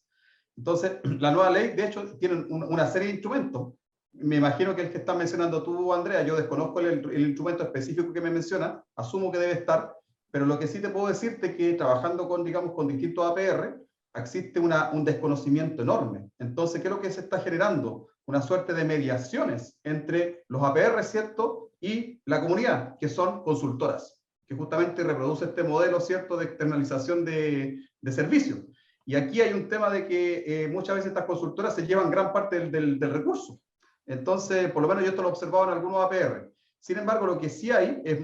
Entonces, la nueva ley, de hecho, tiene una serie de instrumentos. Me imagino que el que estás mencionando tú, Andrea, yo desconozco el instrumento específico que me menciona, asumo que debe estar, pero lo que sí te puedo decirte es que trabajando con, digamos, con distintos APR, existe un desconocimiento enorme. Entonces, ¿qué es lo que se está generando? Una suerte de mediaciones entre los APR, ¿cierto?, y la comunidad, que son consultoras, que justamente reproduce este modelo, ¿cierto?, de externalización de servicios. Y aquí hay un tema de que muchas veces estas consultoras se llevan gran parte del recurso. Entonces, por lo menos yo esto lo he observado en algunos APR. Sin embargo, lo que sí hay es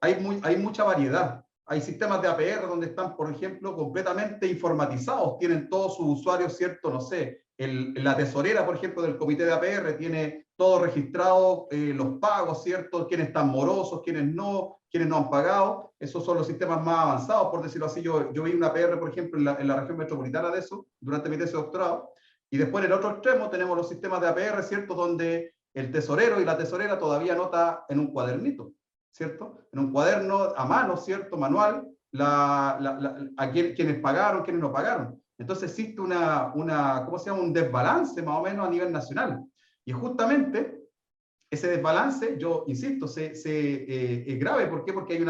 hay mucha variedad. Hay sistemas de APR donde están, por ejemplo, completamente informatizados, tienen todos sus usuarios, ¿cierto? No sé, la tesorera, por ejemplo, del comité de APR tiene todo registrado, los pagos, ¿cierto? Quiénes están morosos, quiénes no han pagado. Esos son los sistemas más avanzados, por decirlo así. Yo vi una APR, por ejemplo, en la región metropolitana de eso, durante mi tesis de doctorado. Y después en el otro extremo tenemos los sistemas de APR, ¿cierto? Donde el tesorero y la tesorera todavía anota en un cuadernito, ¿cierto? En un cuaderno a mano, ¿cierto? Manual, a quienes pagaron, quienes no pagaron. Entonces existe ¿cómo se llama? Un desbalance más o menos a nivel nacional. Y justamente ese desbalance, yo insisto, es grave. ¿Por qué? Porque hay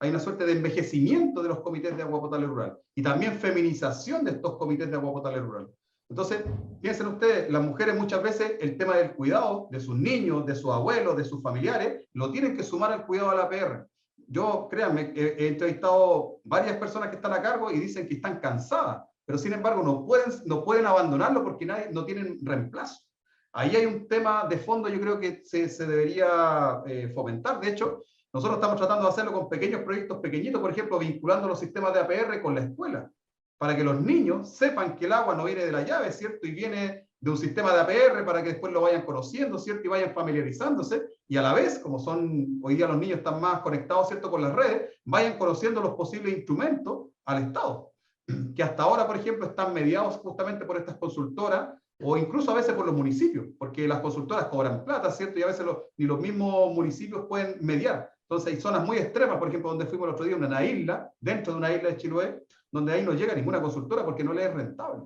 una suerte de envejecimiento de los comités de agua potable rural y también feminización de estos comités de agua potable rural. Entonces, piensen ustedes, las mujeres muchas veces el tema del cuidado de sus niños, de sus abuelos, de sus familiares, lo tienen que sumar al cuidado de la APR. Yo, créanme, he entrevistado varias personas que están a cargo y dicen que están cansadas, pero sin embargo no pueden abandonarlo porque no tienen reemplazo. Ahí hay un tema de fondo, yo creo que se debería fomentar. De hecho, nosotros estamos tratando de hacerlo con pequeños proyectos pequeñitos, por ejemplo, vinculando los sistemas de APR con la escuela, para que los niños sepan que el agua no viene de la llave, ¿cierto? Y viene de un sistema de APR para que después lo vayan conociendo, ¿cierto? Y vayan familiarizándose. Y a la vez, como hoy día los niños están más conectados, ¿cierto?, con las redes, vayan conociendo los posibles instrumentos al Estado, que hasta ahora, por ejemplo, están mediados justamente por estas consultoras, o incluso a veces por los municipios, porque las consultoras cobran plata, ¿cierto? Y a veces ni los mismos municipios pueden mediar. Entonces hay zonas muy extremas, por ejemplo, donde fuimos el otro día, una isla, dentro de una isla de Chiloé, donde ahí no llega ninguna consultora porque no le es rentable.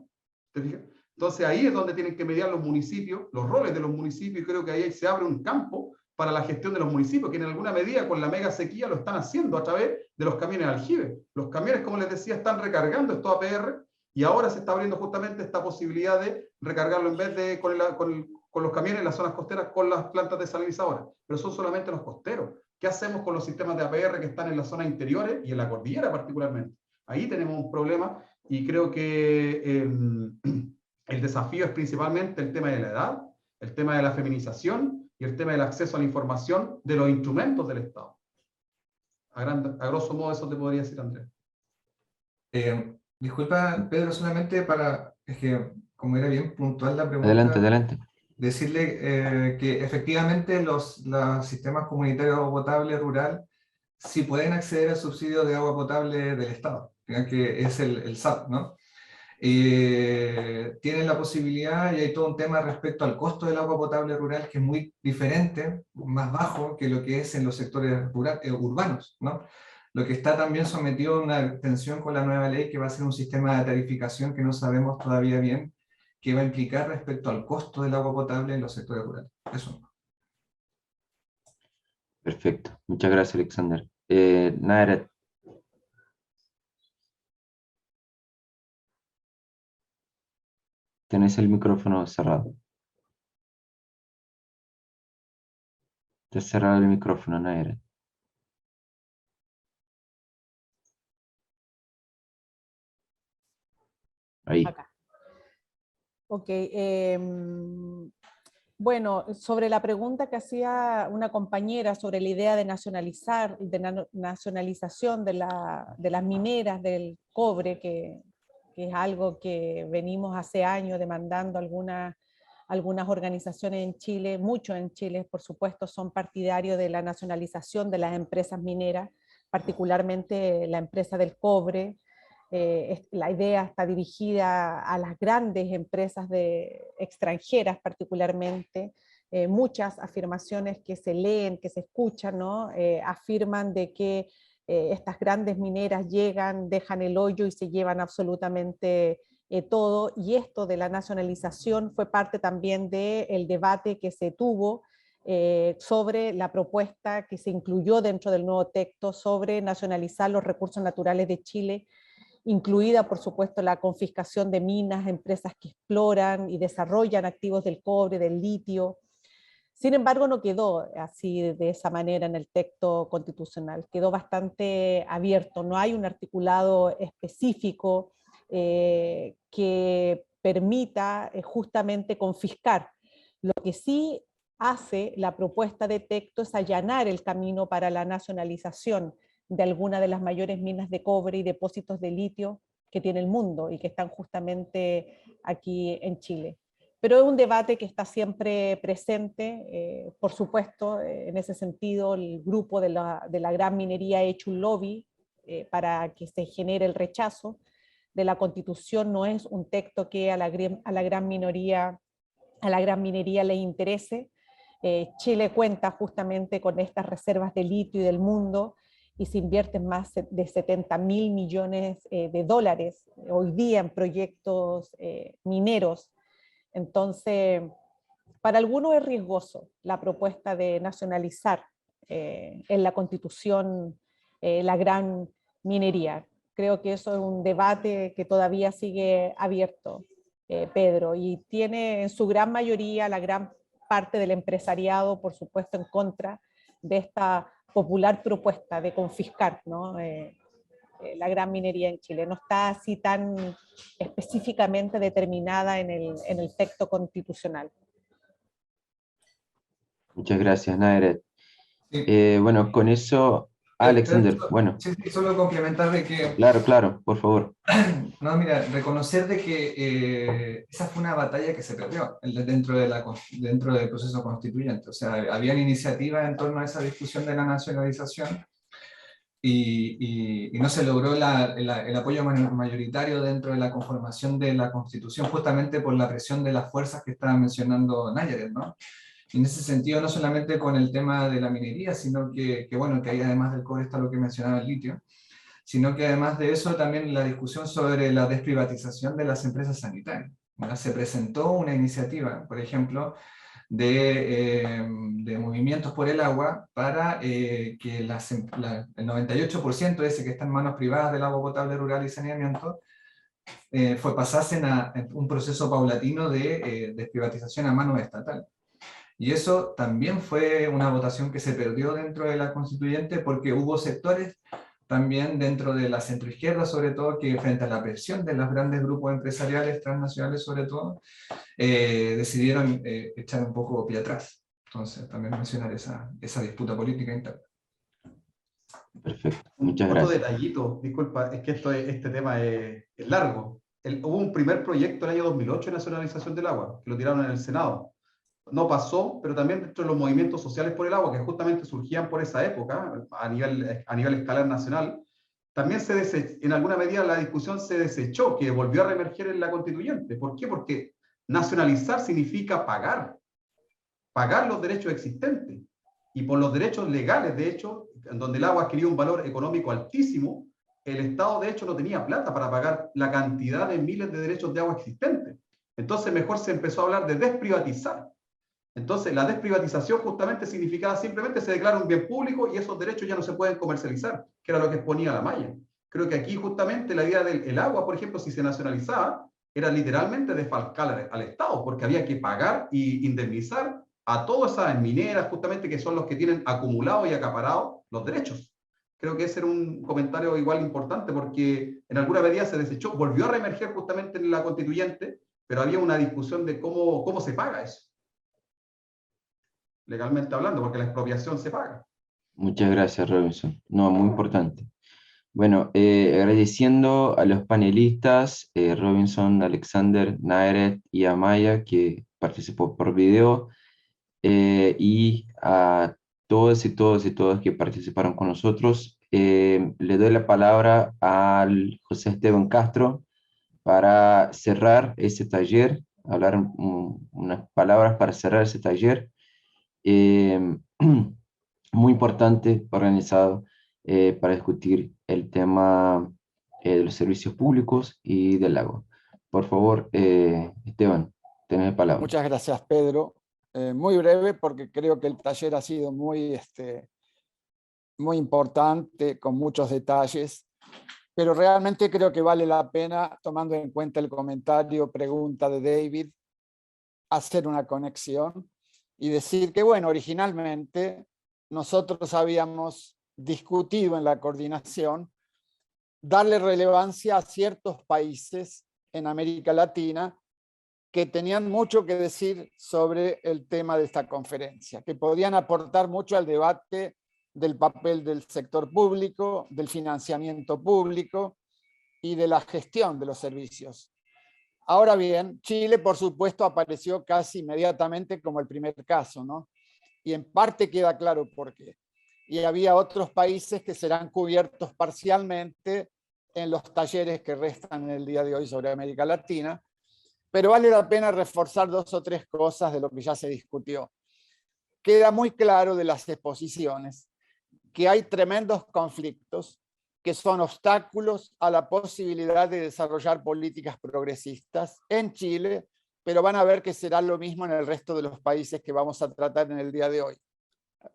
¿Te fijas? Entonces ahí es donde tienen que mediar los municipios, los roles de los municipios, y creo que ahí se abre un campo para la gestión de los municipios, que en alguna medida con la mega sequía lo están haciendo a través de los camiones de aljibe. Los camiones, como les decía, están recargando estos APR, y ahora se está abriendo justamente esta posibilidad de recargarlo en vez de con los camiones en las zonas costeras con las plantas desalinizadoras. Pero son solamente los costeros. ¿Qué hacemos con los sistemas de APR que están en las zonas interiores y en la cordillera particularmente? Ahí tenemos un problema y creo que el desafío es principalmente el tema de la edad, el tema de la feminización y el tema del acceso a la información de los instrumentos del Estado. A grosso modo eso te podría decir, Andrés. Disculpa, Pedro, solamente es que como era bien puntual la pregunta. Adelante. Decirle que efectivamente los sistemas comunitarios de agua potable rural sí pueden acceder al subsidio de agua potable del Estado, que es el SAP, ¿no? Tienen la posibilidad, y hay todo un tema respecto al costo del agua potable rural que es muy diferente, más bajo que lo que es en los sectores urbanos, ¿no? lo que está también sometido a una tensión con la nueva ley, que va a ser un sistema de tarificación que no sabemos todavía bien qué va a implicar respecto al costo del agua potable en los sectores rurales. Eso. Perfecto. Muchas gracias, Alexander. Naira, tenés el micrófono cerrado. Te has cerrado el micrófono, Naira. Ahí. Acá. Ok. Bueno, sobre la pregunta que hacía una compañera sobre la idea de nacionalizar, de nacionalización de las mineras del cobre, que es algo que venimos hace años demandando algunas organizaciones en Chile, muchos en Chile, por supuesto, son partidarios de la nacionalización de las empresas mineras, particularmente la empresa del cobre. La idea está dirigida a las grandes empresas extranjeras particularmente. Muchas afirmaciones que se leen, que se escuchan, ¿no? Afirman de que estas grandes mineras llegan, dejan el hoyo y se llevan absolutamente todo, y esto de la nacionalización fue parte también del debate que se tuvo sobre la propuesta que se incluyó dentro del nuevo texto sobre nacionalizar los recursos naturales de Chile, incluida por supuesto la confiscación de minas, empresas que exploran y desarrollan activos del cobre, del litio. Sin embargo, no quedó así de esa manera en el texto constitucional, quedó bastante abierto, no hay un articulado específico que permita justamente confiscar. Lo que sí hace la propuesta de texto es allanar el camino para la nacionalización de alguna de las mayores minas de cobre y depósitos de litio que tiene el mundo y que están justamente aquí en Chile. Pero es un debate que está siempre presente, por supuesto, en ese sentido el grupo de la gran minería ha hecho un lobby para que se genere el rechazo de la Constitución. No es un texto que a la gran minería le interese. Chile cuenta justamente con estas reservas de litio y del mundo, y se invierten más de 70.000 millones de dólares hoy día en proyectos mineros. Entonces, para algunos es riesgoso la propuesta de nacionalizar en la Constitución la gran minería. Creo que eso es un debate que todavía sigue abierto, Pedro, y tiene en su gran mayoría la gran parte del empresariado, por supuesto, en contra de esta popular propuesta de confiscar, ¿no? La gran minería en Chile. No está así tan específicamente determinada en el texto constitucional. Muchas gracias, Naira. Sí. Bueno, con eso, Alexander, bueno. Sí, solo complementar de que... Claro, por favor. No, mira, reconocer de que esa fue una batalla que se perdió dentro del proceso constituyente. O sea, habían iniciativas en torno a esa discusión de la nacionalización y no se logró el apoyo mayoritario dentro de la conformación de la Constitución, justamente por la presión de las fuerzas que estaba mencionando Nayaret, ¿no? Y en ese sentido, no solamente con el tema de la minería, sino que bueno, que ahí además del cobre está lo que mencionaba el litio, sino que además de eso también la discusión sobre la desprivatización de las empresas sanitarias. ¿No? Se presentó una iniciativa, por ejemplo, de movimientos por el agua para que el 98% de ese que está en manos privadas del agua potable rural y saneamiento pasasen a un proceso paulatino de desprivatización a manos estatales. Y eso también fue una votación que se perdió dentro de la constituyente porque hubo sectores también dentro de la centroizquierda, sobre todo, que frente a la presión de los grandes grupos empresariales transnacionales, sobre todo, decidieron echar un poco pie atrás. Entonces, también mencionar esa disputa política interna. Perfecto, muchas gracias. Otro detallito, disculpa, es que este tema es largo. Hubo un primer proyecto en el año 2008 de nacionalización del agua, que lo tiraron en el Senado. No pasó, pero también dentro de los movimientos sociales por el agua, que justamente surgían por esa época, a nivel escalar nacional, también en alguna medida la discusión se desechó, que volvió a reemerger en la constituyente. ¿Por qué? Porque nacionalizar significa pagar los derechos existentes. Y por los derechos legales, de hecho, en donde el agua adquirió un valor económico altísimo, el Estado de hecho no tenía plata para pagar la cantidad de miles de derechos de agua existentes. Entonces mejor se empezó a hablar de desprivatizar. Entonces la desprivatización justamente significaba simplemente se declara un bien público y esos derechos ya no se pueden comercializar, que era lo que exponía la malla. Creo que aquí justamente la idea del agua, por ejemplo, si se nacionalizaba, era literalmente defalcar al Estado, porque había que pagar e indemnizar a todas esas mineras, justamente, que son los que tienen acumulados y acaparados los derechos. Creo que ese era un comentario igual importante, porque en alguna medida se desechó, volvió a reemerger justamente en la constituyente, pero había una discusión de cómo se paga eso, legalmente hablando, porque la expropiación se paga. Muchas gracias, Robinson. No, muy importante. Bueno, agradeciendo a los panelistas, Robinson, Alexander, Naeret y Amaya, que participó por video, y a todos y todas que participaron con nosotros. Le doy la palabra al José Esteban Castro para cerrar ese taller, hablar unas palabras para cerrar ese taller. Muy importante, organizado para discutir el tema de los servicios públicos y del agua. Por favor, Esteban, tenés la palabra. Muchas gracias, Pedro. Muy breve, porque creo que el taller ha sido muy importante, con muchos detalles, pero realmente creo que vale la pena, tomando en cuenta el comentario, pregunta de David, hacer una conexión y decir que, bueno, originalmente nosotros habíamos discutido en la coordinación darle relevancia a ciertos países en América Latina que tenían mucho que decir sobre el tema de esta conferencia, que podían aportar mucho al debate del papel del sector público, del financiamiento público y de la gestión de los servicios. Ahora bien, Chile, por supuesto, apareció casi inmediatamente como el primer caso, ¿no? Y en parte queda claro por qué. Y había otros países que serán cubiertos parcialmente en los talleres que restan en el día de hoy sobre América Latina, pero vale la pena reforzar 2 o 3 cosas de lo que ya se discutió. Queda muy claro de las exposiciones que hay tremendos conflictos que son obstáculos a la posibilidad de desarrollar políticas progresistas en Chile, pero van a ver que será lo mismo en el resto de los países que vamos a tratar en el día de hoy.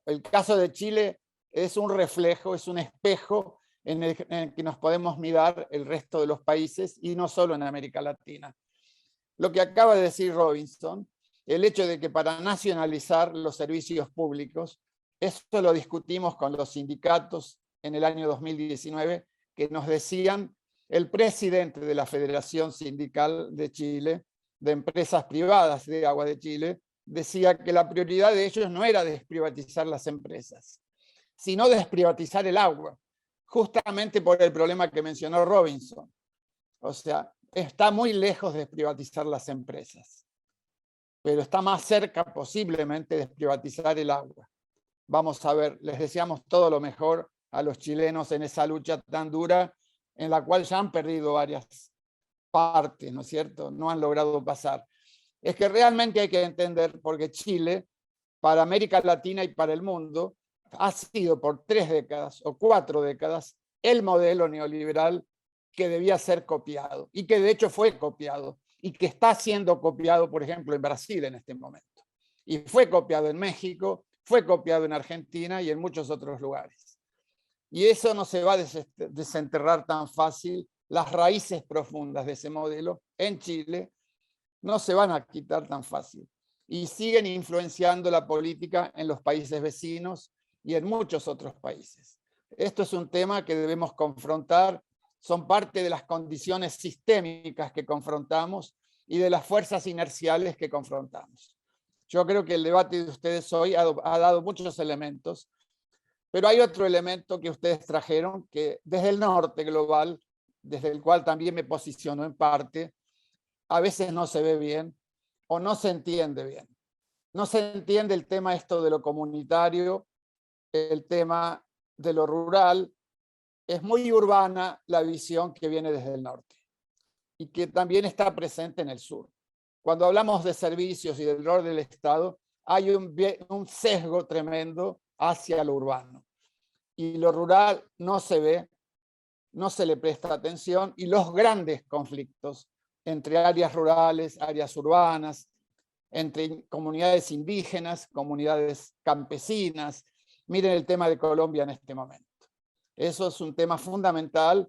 El caso de Chile es un reflejo, es un espejo en el que nos podemos mirar el resto de los países y no solo en América Latina. Lo que acaba de decir Robinson, el hecho de que para nacionalizar los servicios públicos, esto lo discutimos con los sindicatos en el año 2019, que nos decían, el presidente de la Federación Sindical de Chile, de Empresas Privadas de Agua de Chile, decía que la prioridad de ellos no era desprivatizar las empresas, sino desprivatizar el agua, justamente por el problema que mencionó Robinson. O sea, está muy lejos de desprivatizar las empresas, pero está más cerca posiblemente de desprivatizar el agua. Vamos a ver, les deseamos todo lo mejor a los chilenos en esa lucha tan dura, en la cual ya han perdido varias partes, ¿no es cierto? No han logrado pasar. Es que realmente hay que entender, porque Chile, para América Latina y para el mundo, ha sido por 3 décadas o 4 décadas el modelo neoliberal que debía ser copiado, y que de hecho fue copiado, y que está siendo copiado, por ejemplo, en Brasil en este momento. Y fue copiado en México, fue copiado en Argentina y en muchos otros lugares. Y eso no se va a desenterrar tan fácil. Las raíces profundas de ese modelo en Chile no se van a quitar tan fácil. Y siguen influenciando la política en los países vecinos y en muchos otros países. Esto es un tema que debemos confrontar. Son parte de las condiciones sistémicas que confrontamos y de las fuerzas inerciales que confrontamos. Yo creo que el debate de ustedes hoy ha dado muchos elementos, pero hay otro elemento que ustedes trajeron, que desde el norte global, desde el cual también me posiciono en parte, a veces no se ve bien o no se entiende bien. No se entiende el tema esto de lo comunitario, el tema de lo rural. Es muy urbana la visión que viene desde el norte y que también está presente en el sur. Cuando hablamos de servicios y del rol del Estado, hay un sesgo tremendo hacia lo urbano. y lo rural no se ve, no se le presta atención, y los grandes conflictos entre áreas rurales, áreas urbanas, entre comunidades indígenas, comunidades campesinas. Miren el tema de Colombia en este momento. Eso es un tema fundamental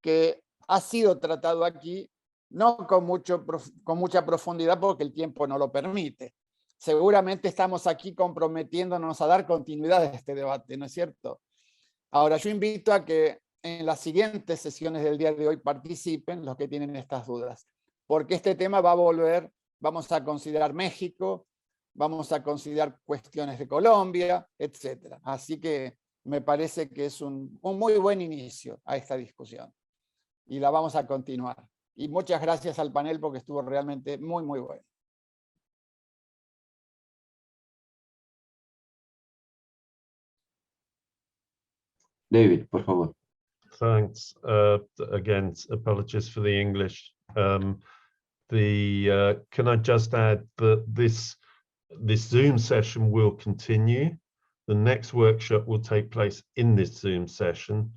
que ha sido tratado aquí, no con mucha profundidad porque el tiempo no lo permite. Seguramente estamos aquí comprometiéndonos a dar continuidad a este debate, ¿no es cierto? Ahora, yo invito a que en las siguientes sesiones del día de hoy participen los que tienen estas dudas, porque este tema va a volver, vamos a considerar México, vamos a considerar cuestiones de Colombia, etc. Así que me parece que es un muy buen inicio a esta discusión y la vamos a continuar. Y muchas gracias al panel porque estuvo realmente muy, muy bueno. David, por favor. Thanks. Again, apologies for the English. Can I just add that this Zoom session will continue. The next workshop will take place in this Zoom session,